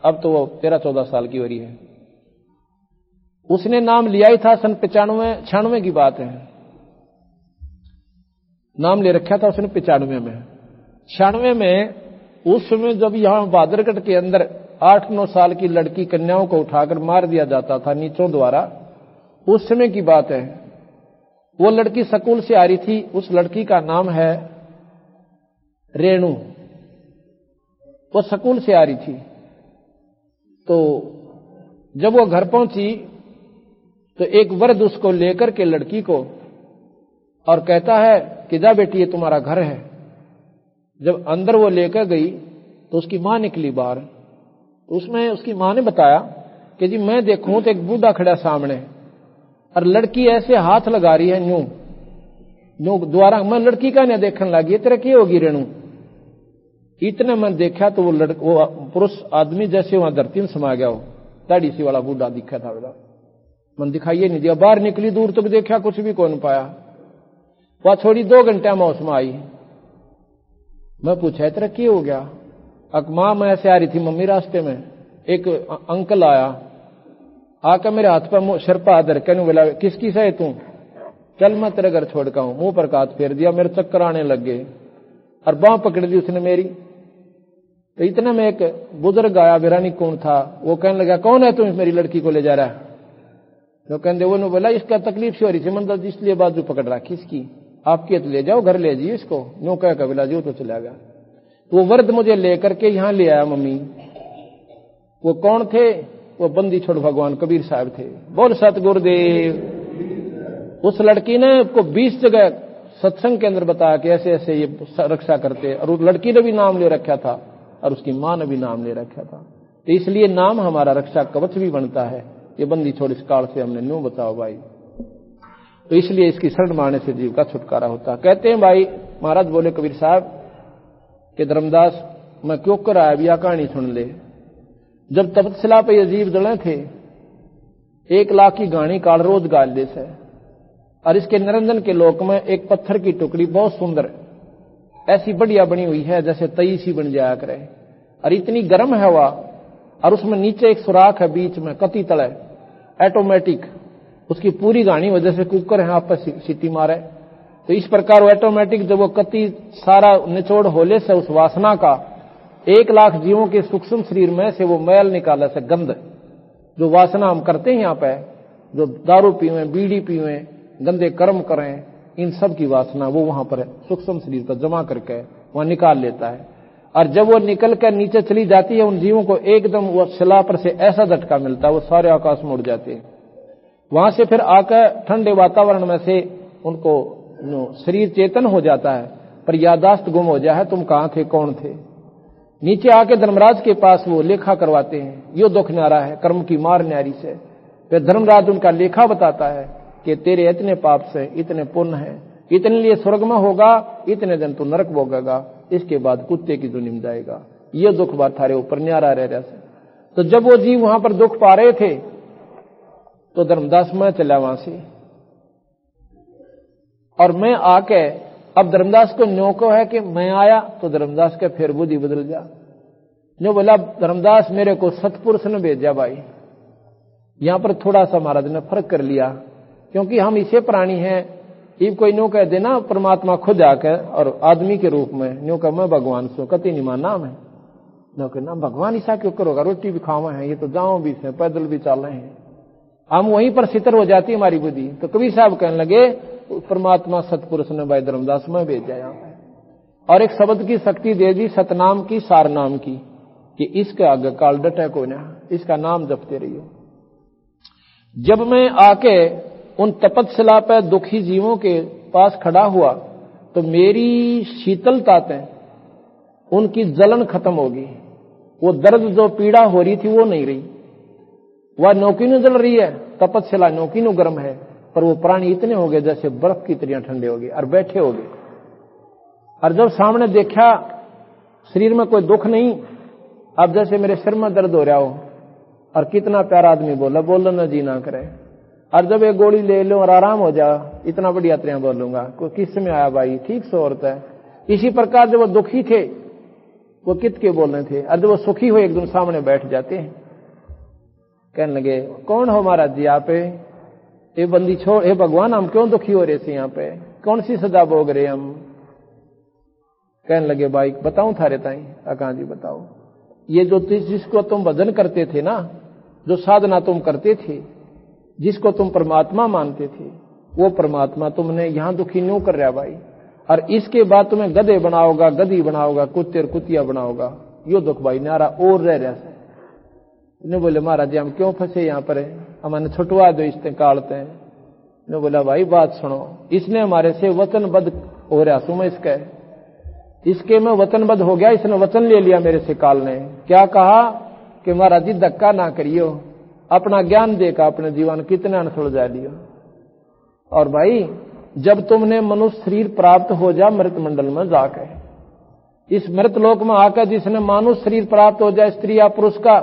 अब तो वो 13-14 साल की हो रही है। उसने नाम लिया ही था सन 95-96 की बात है, नाम ले रखा था उसने 95 में। 96 में उस समय जब यहां बादरगढ़ के अंदर 8-9 साल की लड़की कन्याओं को उठाकर मार दिया जाता था नीचों द्वारा, उस समय की बात है। वो लड़की स्कूल से आ रही थी, उस लड़की का नाम है रेणु। वो स्कूल से आ रही थी, तो जब वो घर पहुंची तो एक वृद्ध उसको लेकर के लड़की को और कहता है कि जा बेटी ये तुम्हारा घर है। जब अंदर वो लेकर गई तो उसकी मां निकली बाहर, तो उसमें उसकी मां ने बताया कि जी मैं देखूं तो एक बूढ़ा खड़ा सामने और लड़की ऐसे हाथ लगा रही है न्यू द्वारा। मैं लड़की का नहीं देखने लगी, तेरा क्या होगी रेणु। इतने मैं देखा तो वो पुरुष आदमी जैसे वहां धरती में समा गया हो, दाढ़ी सी वाला बूढ़ा दिखा था। बेटा मन दिखाइए नहीं दिया, बाहर निकली दूर तक देखा कुछ भी कौन पाया। वह छोड़ी 2 घंटे में उसमें आई। मैं पूछा तेरा क्या हो गया। मां मैं ऐसे आ रही थी मम्मी, रास्ते में एक अंकल आया, आकर मेरे हाथ पर सिर पर हाथ धरकर बोला किसकी से है तू, चल मैं तेरे घर छोड़ का हूं। मुंह पर हाथ फेर दिया, मेरे चक्कर आने लग गए और बांह पकड़ दी उसने मेरी। तो इतने में एक बुजुर्ग आया, बिरानी कौन था, वो कहने लगा कौन है तू मेरी लड़की को ले जा रहा है। तो कहते वो बोला इसका तकलीफ से हो रही थी, मतलब इसलिए बाजू पकड़ रखी इसकी, आपकी तो ले जाओ घर ले जाइए इसको। यूं कह कर बोला जी तो चला गया। वो वृद्ध मुझे लेकर के यहां ले आया मम्मी। वो कौन थे, वो बंदी छोड़ भगवान कबीर साहब थे। बोल सतगुरुदेव। उस लड़की ने को 20 जगह सत्संग के अंदर बताया कि ऐसे ऐसे ये रक्षा करते, और उस लड़की ने भी नाम ले रखा था और उसकी मां ने भी नाम ले रखा था। तो इसलिए नाम हमारा रक्षा कवच भी बनता है। ये बंदी छोड़ इस काल से हमने न्यू बचाओ भाई, तो इसलिए इसकी शरण मारने से जीव का छुटकारा होता। कहते हैं भाई महाराज बोले कबीर साहब कि धर्मदास मैं क्यों कर आया, भी कहानी सुन ले। जब तपतशिला पे ये जीव जड़े थे 1 लाख की गानी काल रोज गाल देश है, और इसके निरंजन के लोक में एक पत्थर की टुकड़ी बहुत सुंदर ऐसी बढ़िया बनी हुई है जैसे तई सी बन जाया करे, और इतनी गर्म है हवा, और उसमें नीचे एक सुराख है बीच में कति तले ऑटोमेटिक, उसकी पूरी गानी वजह से कुकर है आप पर सीटी मारे। तो इस प्रकार वो ऑटोमेटिक जब वो कति सारा निचोड़ होले से उस वासना का 1 लाख जीवों के सूक्ष्म शरीर में से वो मैल निकाला से गंध, जो वासना हम करते हैं यहाँ पे, जो दारू पीवें बीड़ी पीवें गंदे कर्म करें, इन सब की वासना वो वहां पर सूक्ष्म शरीर पर जमा करके वहां निकाल लेता है। और जब वो निकल कर नीचे चली जाती है उन जीवों को एकदम वो शिला पर से ऐसा झटका मिलता है वो सारे आकाश में उड़ जाते हैं। वहां से फिर आकर ठंडे वातावरण में से उनको शरीर चेतन हो जाता है, पर यादाश्त गुम हो जाए तुम कहां थे कौन थे। नीचे आके धर्मराज के पास वो लेखा करवाते हैं, यो दुख न्यारा है कर्म की मार न्यारी से। फिर धर्मराज उनका लेखा बताता है कि तेरे इतने पाप से इतने पुण्य है, इतने लिए स्वर्ग में होगा, इतने दिन तू नरक भोगेगा, इसके बाद कुत्ते की दुनिया में जाएगा। ये दुख बार थारे ऊपर न्यारा रह रहा से। तो जब वो जीव वहां पर दुख पा रहे थे तो धर्मदास मैं चला वहां से, और मैं आके अब धर्मदास को न्यो को है कि मैं आया तो धर्मदास के फिर बुद्धि बदल जा। न्यो बोला धर्मदास मेरे को सतपुरुष ने भेजा भाई। यहां पर थोड़ा सा महाराज ने फर्क कर लिया, क्योंकि हम इसे प्राणी हैं। इब कोई न्यो कह देना परमात्मा खुद आकर और आदमी के रूप में, न्यो कह मैं भगवान सो कति निमा नाम है, न्यो कह ना भगवान ऐसा क्यों करोगा, रोटी भी खावा है, ये तो जाओ भी से पैदल भी चल रहे हैं। हम वहीं पर सितर हो जाती है हमारी बुद्धि। तो कबीर साहब कहने लगे परमात्मा सतपुरुष ने भाई धर्मदास में भेजा यहां पर, और एक शब्द की शक्ति दे दी सतनाम की सार नाम की, कि इसके आगे काल डटे को ना, इसका नाम जपते रहियो। जब मैं आके उन तपतशिला पर दुखी जीवों के पास खड़ा हुआ तो मेरी शीतलता से उनकी जलन खत्म होगी। वो दर्द जो पीड़ा हो रही थी वो नहीं रही। वह नौकीनु जल रही है, तपतशिला नौकीनु गर्म है, पर वो प्राणी इतने हो गए जैसे बर्फ की तरह ठंडे हो गए और बैठे हो गए। और जब सामने देखा शरीर में कोई दुख नहीं, अब जैसे मेरे सिर में दर्द हो रहा हो और कितना प्यारा आदमी बोला, बोलो ना जी ना करे, और जब एक गोली ले लो और आराम हो जा, इतना बढ़िया तरह बोलूंगा, कोई किस में आया भाई, ठीक से औरत है। इसी प्रकार जब वो दुखी थे वो कित के बोल रहे थे, और जब वो सुखी हो एकदम सामने बैठ जाते हैं, कहने लगे कौन हो महाराज जी आप, ये बंदी छोड़, हे भगवान हम क्यों दुखी हो रहे थे, यहाँ पे कौन सी सजा भोग रहे हम। कहने लगे भाई बताऊं थारे ताई, कहा जी बताओ, ये जो जिसको तुम भजन करते थे ना, जो साधना तुम करते थे, जिसको तुम परमात्मा मानते थे, वो परमात्मा तुमने यहां दुखी न्यों कर रहा भाई, और इसके बाद तुम्हें गधे बनाओगा, गधी बनाओगा, कुत्ते और कुतिया बनाओगा, यो दुख भाई न्यारा और रह रहा है। ने बोले महाराज जी हम क्यों फंसे यहाँ पर, हमारे छुटवा दो, इससे काटते हैं। ने बोला भाई बात सुनो, इसने हमारे से वचनबद्ध हो रहा हूं मैं, इसके मैं वचनबद्ध हो गया, इसने वचन ले लिया मेरे से काल ने, क्या कहा कि महाराज जी धक्का ना करियो, अपना ज्ञान देकर अपने जीवन कितना न सुलझा लियो। और भाई जब तुमने मनुष्य शरीर प्राप्त हो जा मृत मंडल में जाकर, इस मृत लोक में आकर जिसने मानुष शरीर प्राप्त हो जाए, स्त्री या पुरुष का,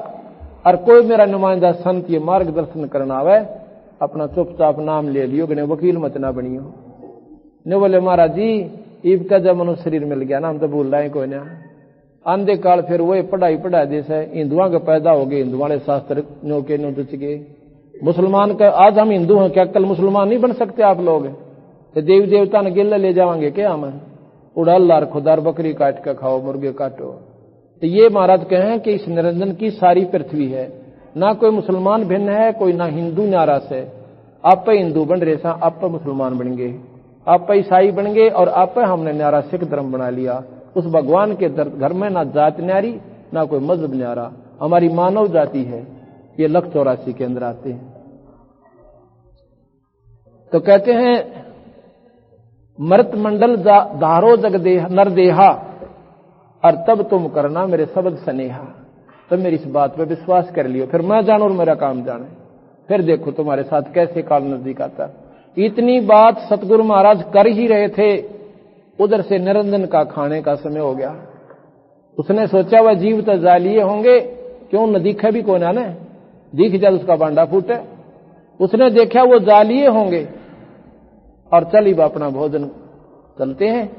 और कोई मेरा नुमाइंदा संत ये मार्गदर्शन करना आवे, अपना चुपचाप नाम ले लियो, कि वकील मत ना बनियो। ने बोले महाराज जी ईब का जब मनुष्य शरीर मिल गया ना, हम तो भूल रहे कोई ना, आंधे काल फिर वही पढ़ाई पढ़ा जैसे हिंदुआ के पैदा हो गए, हिंदू वाले शास्त्र नो के नो दुच के, मुसलमान का आज हम हिंदू हैं, क्या कल मुसलमान नहीं बन सकते आप लोग, तो देवी देवता ने गिल्ला ले जावांगे क्या हम, उड़ाल लार खुदार बकरी काट के खाओ, मुर्गे काटो। तो ये महाराज कहें कि इस निरंजन की सारी पृथ्वी है, ना कोई मुसलमान भिन्न है, कोई ना हिंदू नाराज है, आप पे हिंदू बन रहे सा, आप पे मुसलमान बन गए, आप पे ईसाई बन गए, और आप पे हमने न्यारा सिख धर्म बना लिया। उस भगवान के घर में ना जात न्यारी ना कोई मजहब न्यारा, हमारी मानव जाति है। ये 184 के अंदर आते हैं। तो कहते हैं मृत मंडल धारो जगदेह नरदेहा, और तब तुम करना मेरे शब्द स्नेहा। तब मेरी इस बात पे विश्वास कर लियो, फिर मैं जानू और मेरा काम जाने, फिर देखो तुम्हारे साथ कैसे काल नजदीक आता। इतनी बात सतगुरु महाराज कर ही रहे थे, उधर से निरंजन का खाने का समय हो गया। उसने सोचा वह जीव तो जालिए होंगे, क्यों न दिखे भी कौन आने, दिख जाए उसका बांडा फूटे। उसने देखा वो जालिए होंगे, और चली बा अपना भोजन चलते हैं।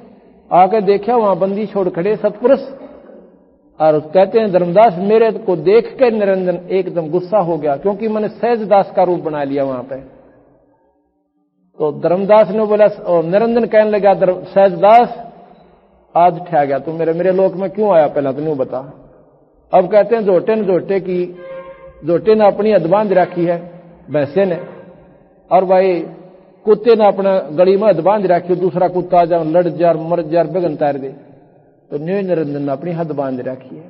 आके देखा वहां बंदी छोड़ खड़े सतपुरुष, और कहते हैं धर्मदास मेरे को देख के निरंजन एकदम गुस्सा हो गया, क्योंकि मैंने सहजदास का रूप बना लिया वहां पे। तो धर्मदास ने बोला, और निरंजन कहने लगा सहजदास आज ठा गया तू मेरे लोक में क्यों आया, पहला तो नहीं बता। अब कहते हैं जोटे ने अपनी हद बांध रखी है भैंसे ने, और भाई कुत्ते ने अपना गली में हद बांध रखी, दूसरा कुत्ता आ जाओ लड़ जार मर जार बेगन तार दे। तो न्यू निरंजन ने अपनी हद बांध रखी है,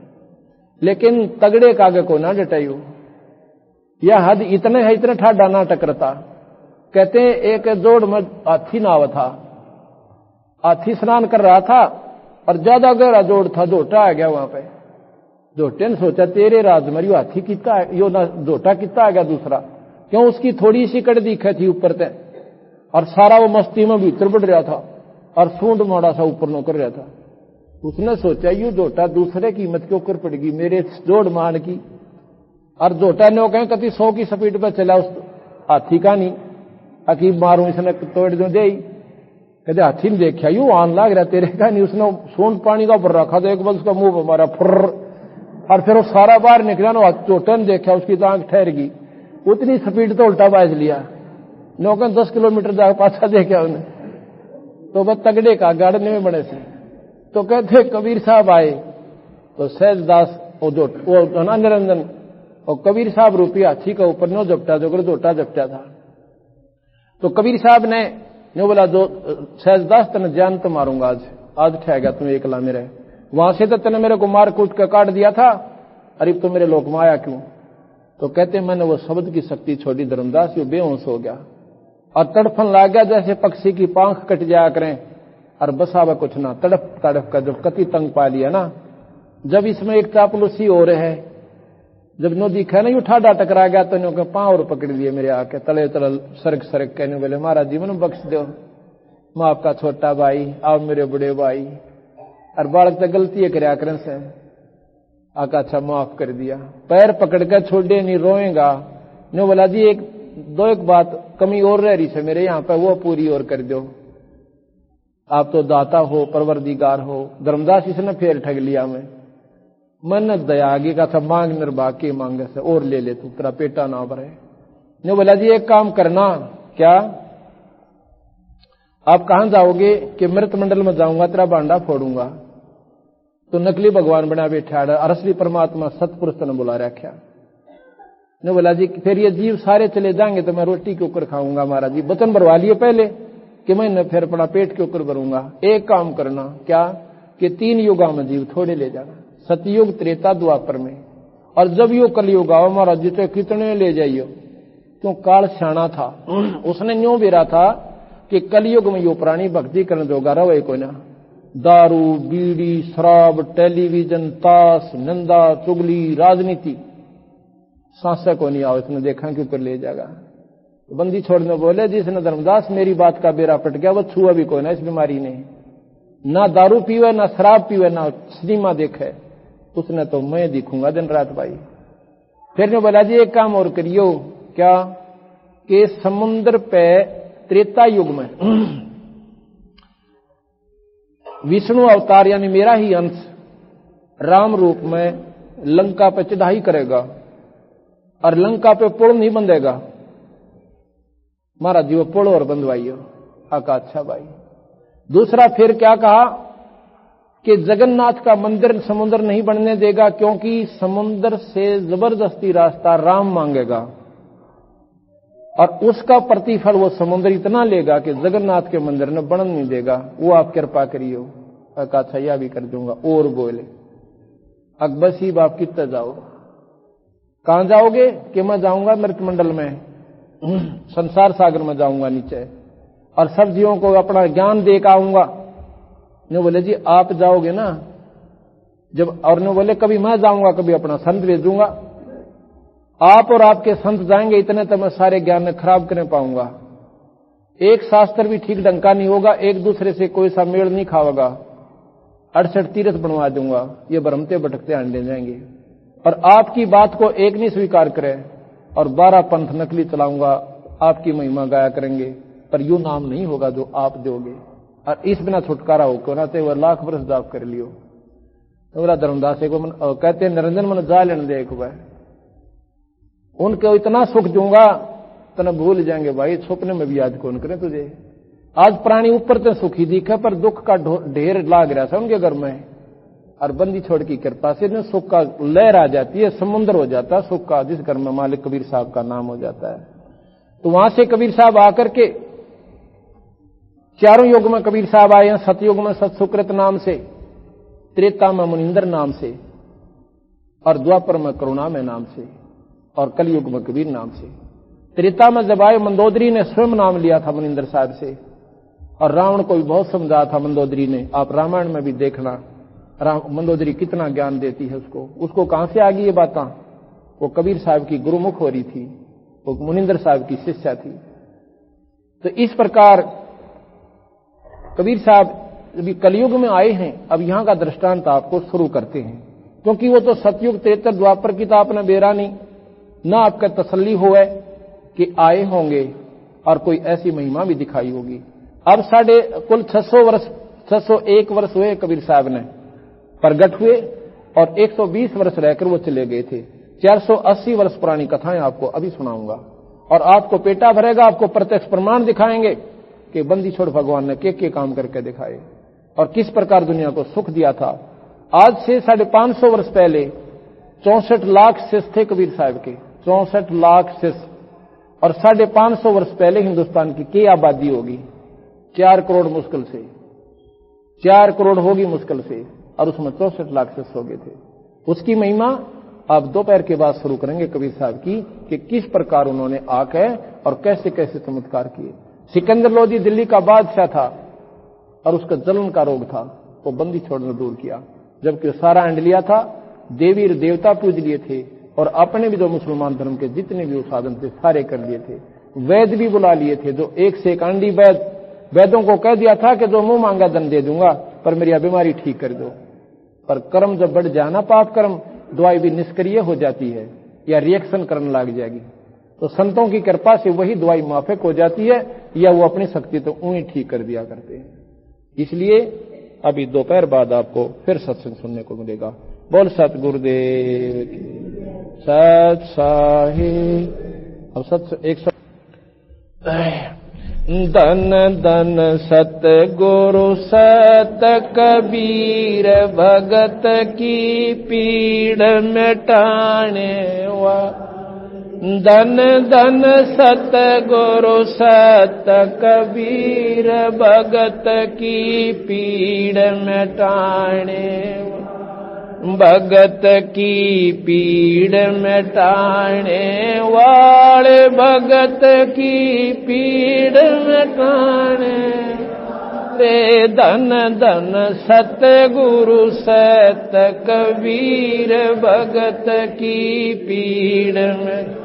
लेकिन तगड़े कागे को ना डटाइयो, यह हद इतने है, इतने ठाडा ना टकरता। कहते हैं एक जोड़ में हाथी नाव था, हाथी स्नान कर रहा था, और ज्यादा गहरा जोड़ था, जोटा आ गया वहां पे। जोटे ने सोचा तेरे राजमरी हाथी कितना यो ना जोटा कितना आ गया दूसरा, क्यों उसकी थोड़ी सी कड़ दिखे थी ऊपर से, और सारा वो मस्ती में भीतर बढ़ रहा था, और सूंड मोड़ा सा ऊपर नो कर रहा था। उसने सोचा यू जोटा दूसरे की कीमत के ऊपर पड़ेगी मेरे जोड़ मान की, और जोटा ने कहें कति 100 की स्पीड पर चला उस हाथी का नहीं, अकीब मारू इसने तोड़ दो दे। कहते हाथी ने देखा यू आन लाग रहा तेरे का नहीं, उसने सूंड पानी का ऊपर रखा था, एक बार उसका मुंह पर मारा फुर्र, और फिर वो सारा बाहर निकला ना। जोटा ने देखा उसकी तो आंख ठहर गई, उतनी स्पीड तो उल्टा बाज लिया, नौकन 10 किलोमीटर जाकर पाछा देखा उन्हें। तो वह तगड़े का गाड़ने में बड़े से। तो कहते कबीर साहब आए, तो सहजदास वो ना निरंजन और कबीर साहब रूपी हाथी का ऊपर नो जपटा, जो जोटा जपटा था। तो कबीर साहब ने बोला जो सहजदास तेने जान तो मारूंगा, आज ठहरेगा तुम एकला मेरे, वहां से तो तेने मेरे को मार कूट कर काट दिया था, अरे तो मेरे लोक में आया क्यों। तो कहते मैंने वो शब्द की शक्ति छोड़ी धर्मदास, यो बेहोश हो गया और तड़फन लग गया, जैसे पक्षी की पांख कट जाया करें, और बसावा कुछ ना, तड़प तड़प कर जब कति तंग पा लिया ना। जब इसमें एक चापलूसी हो रहे है, जब नो दिखा ना यू ठाडा टकरा गया, तो नो पांव और पकड़ लिए मेरे आके तले तले सरक सरक कहने बोले महाराज जी मैंने बख्श दो, मैं आपका छोटा भाई, आप मेरे बड़े भाई, और बालक तो गलती कराया करें से। आका अच्छा माफ कर दिया, पैर पकड़ कर छोड़े नहीं, रोएगा ने बोला जी एक बात कमी और रह रही है मेरे यहाँ पे, वो पूरी और कर दो। आप तो दाता हो, परवरदिगार हो। धर्मदास इसने फिर ठग लिया मन दया आगे का था, मांग निर्भाग के मांगे से और ले ले तू, तेरा पेटा ना भरे। ने बोला जी एक काम करना, क्या? आप कहां जाओगे? कि मृत मंडल में जाऊंगा, तेरा बांडा फोड़ूंगा। तो नकली भगवान बना बैठा और असली परमात्मा सतपुरुष ने बुला रखा। ने बोला जी फिर ये जीव सारे चले जाएंगे तो मैं रोटी के ऊपर खाऊंगा। महाराज जी वचन भरवा लिए पहले कि मैं फिर अपना पेट के ऊपर भरूंगा। एक काम करना, क्या? कि 3 युगा में जीव थोड़े ले जाना, सतयुग, त्रेता, द्वापर में। और जब यो कलयुग आओ महाराज जी तो कितने ले जाइयो, क्यों काल सियाना था, उसने न्यों बेरा था कि कलयुग में यो प्राणी भक्ति करने जोगा रहे कोई ना। दारू, बीड़ी, शराब, टेलीविजन, ताश, नंदा, चुगली, राजनीति सांसे को नहीं आओ, इसने देखा कि ऊपर ले जाएगा। तो बंदी छोड़ने बोले जिसने धर्मदास मेरी बात का बेरा पट गया, वो छुआ भी कोई ना इस बीमारी ने, ना दारू पीवे, ना शराब पीवे, ना सिनेमा देखे, उसने तो मैं दिखूंगा दिन रात भाई। फिर ने बोला जी एक काम और करियो, क्या? कि समुद्र पे त्रेता युग में विष्णु अवतार यानी मेरा ही अंश राम रूप में लंका पे चढ़ाई करेगा और लंका पे पुल नहीं बंधेगा। महाराज जी वो पुल और बंधवाइयो। आका अच्छा भाई। दूसरा फिर क्या कहा कि जगन्नाथ का मंदिर समुद्र नहीं बनने देगा, क्योंकि समुद्र से जबरदस्ती रास्ता राम मांगेगा और उसका प्रतिफल वो समुद्र इतना लेगा कि जगन्नाथ के मंदिर ने बनन नहीं देगा। वो आप कृपा करियो। आका अच्छा यह भी कर दूंगा। और बोले अकबसी आप कितना जाओ? कहां जाओगे? कि मैं जाऊंगा मृत मंडल में, संसार सागर में जाऊंगा नीचे, और सब जीवों को अपना ज्ञान दे आऊंगा। ने बोले जी आप जाओगे ना जब, और ने बोले कभी मैं जाऊंगा, कभी अपना संत भेजूंगा। आप और आपके संत जाएंगे इतने तो मैं सारे ज्ञान में खराब करने पाऊंगा। एक शास्त्र भी ठीक ढंग का नहीं होगा, एक दूसरे से कोई सा मेल नहीं खाओगा। 68 तीर्थ बनवा दूंगा, ये भ्रमते भटकते अंडे जाएंगे। और आपकी बात को एक नहीं स्वीकार करे और 12 पंथ नकली चलाऊंगा, आपकी महिमा गाया करेंगे, पर यूं नाम नहीं होगा जो आप दोगे। और इस बिना छुटकारा हो क्यों ना ते वह लाख वर्ष जाप कर लियो। तो बोला धर्मदास को कहते निरंजन मन जा लेने दे एक बार, उनको इतना सुख दूंगा तना भूल जाएंगे भाई, सपने में भी याद कौन करे तुझे। आज प्राणी ऊपर तो सुखी दिखे पर दुख का ढेर लाग रहा था उनके घर में, और बंदी छोड़ की कृपा से सुख का लहर आ जाती है, समुद्र हो जाता है सुख का, जिस घर में मालिक कबीर साहब का नाम हो जाता है। तो वहां से कबीर साहब आकर के चारों युग में कबीर साहब आए हैं। सतयुग में सतसुकृत नाम से, त्रेता में मुनिंदर नाम से, और द्वापर में करुणा में नाम से, और कलयुग में कबीर नाम से। त्रेता में जब आए मंदोदरी ने स्वयं नाम लिया था मुनिंदर साहब से, और रावण को भी बहुत समझाया था मंदोदरी ने। आप रामायण में भी देखना मंदोदरी कितना ज्ञान देती है उसको कहां से आ गई ये बातें? वो कबीर साहब की गुरुमुख हो रही थी, वो मुनिंदर साहब की शिष्या थी। तो इस प्रकार कबीर साहब अभी कलयुग में आए हैं। अब यहां का दृष्टांत आपको शुरू करते हैं, क्योंकि वो तो सतयुग त्रेता द्वापर की तो आपने बेरा नहीं, ना आपका तसल्ली हुआ कि आए होंगे और कोई ऐसी महिमा भी दिखाई होगी। अब साढ़े कुल 601 वर्ष हुए कबीर साहब ने प्रगट हुए, और 120 वर्ष रहकर वो चले गए थे। 480 वर्ष पुरानी कथाएं आपको अभी सुनाऊंगा, और आपको पेटा भरेगा। आपको प्रत्यक्ष प्रमाण दिखाएंगे कि बंदी छोड़ भगवान ने के काम करके दिखाए और किस प्रकार दुनिया को सुख दिया था। आज से 550 वर्ष पहले 64 लाख शिष्य थे कबीर साहब के, 64 लाख शिष्य। और 550 वर्ष पहले हिंदुस्तान की आबादी होगी 4 करोड़ मुश्किल से, 4 करोड़ होगी मुश्किल से, और उसमें 64 लाख शिष्य हो गए थे। उसकी महिमा आप दोपहर के बाद शुरू करेंगे कबीर साहब की, कि किस प्रकार उन्होंने आके और कैसे कैसे चमत्कार किए। सिकंदर लोधी दिल्ली का बादशाह था और उसका जलन का रोग था, वो बंदी छोड़ना दूर किया, जबकि सारा अंडलिया था, देवी देवता पूज लिए थे, और अपने भी जो मुसलमान धर्म के जितने भी साधन थे सारे कर लिए थे। वैद भी बुला लिए थे, जो एक से एक अंडी वैदों को कह दिया था कि जो मुंह मांगा दंड दे दूंगा, पर मेरी बीमारी ठीक कर दो। पर कर्म जब बढ़ जाना, पाप कर्म, दवाई भी निष्क्रिय हो जाती है या रिएक्शन करने लग जाएगी। तो संतों की कृपा से वही दवाई माफक हो जाती है या वो अपनी शक्ति तो ऊँ ही ठीक कर दिया करते हैं। इसलिए अभी दोपहर बाद आपको फिर सत्संग सुनने को मिलेगा। बोल सतगुरुदेव की सत साहिब। अब सत्संग एक धन धन सत गुरु सत कबीर भगत की पीड़ मिटाने वा। धन धन सत गुरु सत कबीर भगत की पीड़ मिटाने वा। भगत की पीड़ मिटाने वाले भगत की पीड़ मिटाने रे। धन धन सत गुरु सत कबीर भगत की पीड़ में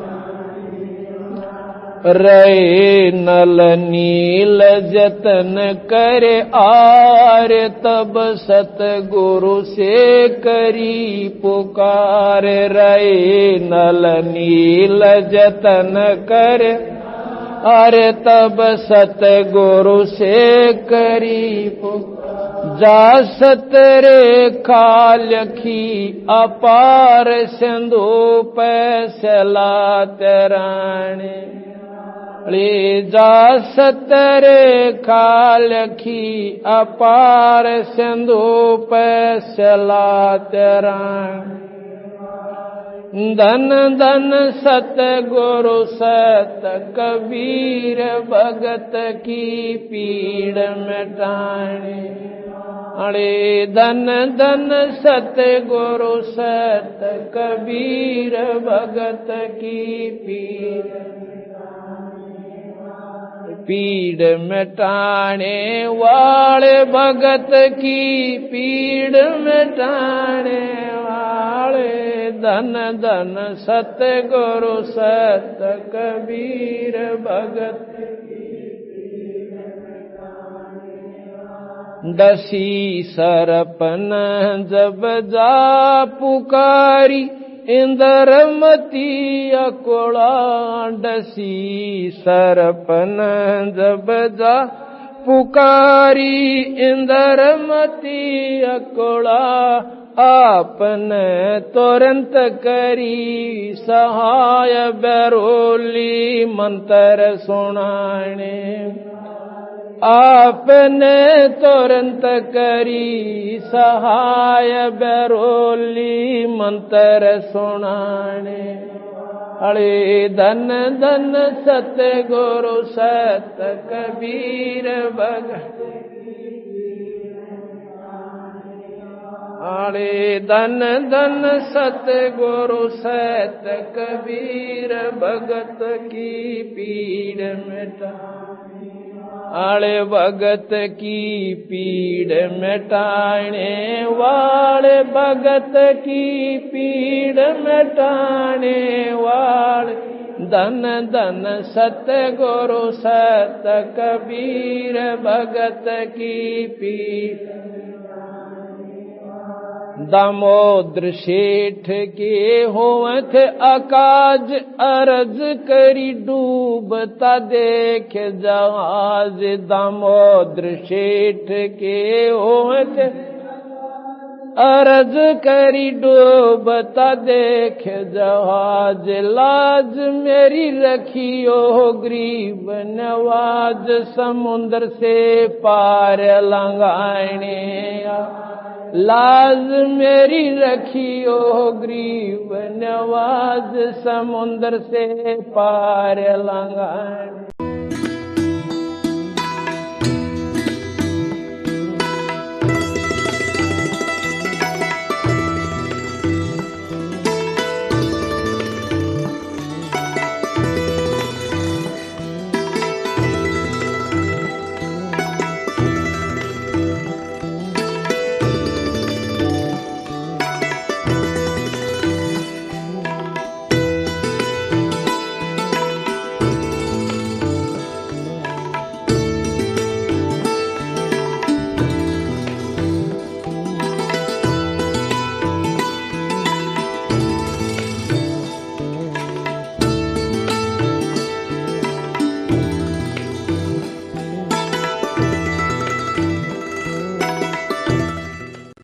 रे। नल नील जतन करे आर तब सतगुरु से करी पुकार रे। नल नील जतन करे अरे तब सतगुरु से करी पुकार। जा सतरे खालखी अपार सिंधु पैसला तराणे ले। जा सतरे खालखी अपार सिंधु पैसला तराणे। धन धन सत गुरु सत कबीर भगत की पीड़ मिटाने अरे। धन धन सत गुरु सत कबीर भगत की पीड़ मिटाने वाले भगत की पीड़ मिटाने वाले। धन धन सत गुरु सत कबीर भगत दसी सरपन जब जा पुकारी इंद्रमती अकोला। डसी सरपन जब जा पुकारी इंद्रमती अकोला। आपने तुरंत करी सहाय बैरोली मंत्र सुनाने। आपने तुरंत करी सहाय बैरोली मंत्र सुनाने अरे। धन धन सत गुरु सत कबीर भगत अरे। धन धन सत गुरु सत कबीर भगत की पीड़ मिटाने आले। भगत की पीड़ मिटाने वाले भगत की पीड़ मिटाने वाले। धन धन सत गुरु सत कबीर भगत की पीड़। दामोदर सेठ के होवत अकाज अरज करी डूबता देख जहाज। दामोदर सेठ के होवत अरज करी डूबता देख जहाज। लाज मेरी रखियो गरीब नवाज समुद्र से पार लंघाने। लाज मेरी रखियो गरीब नवाज समुद्र से पार लंघाने।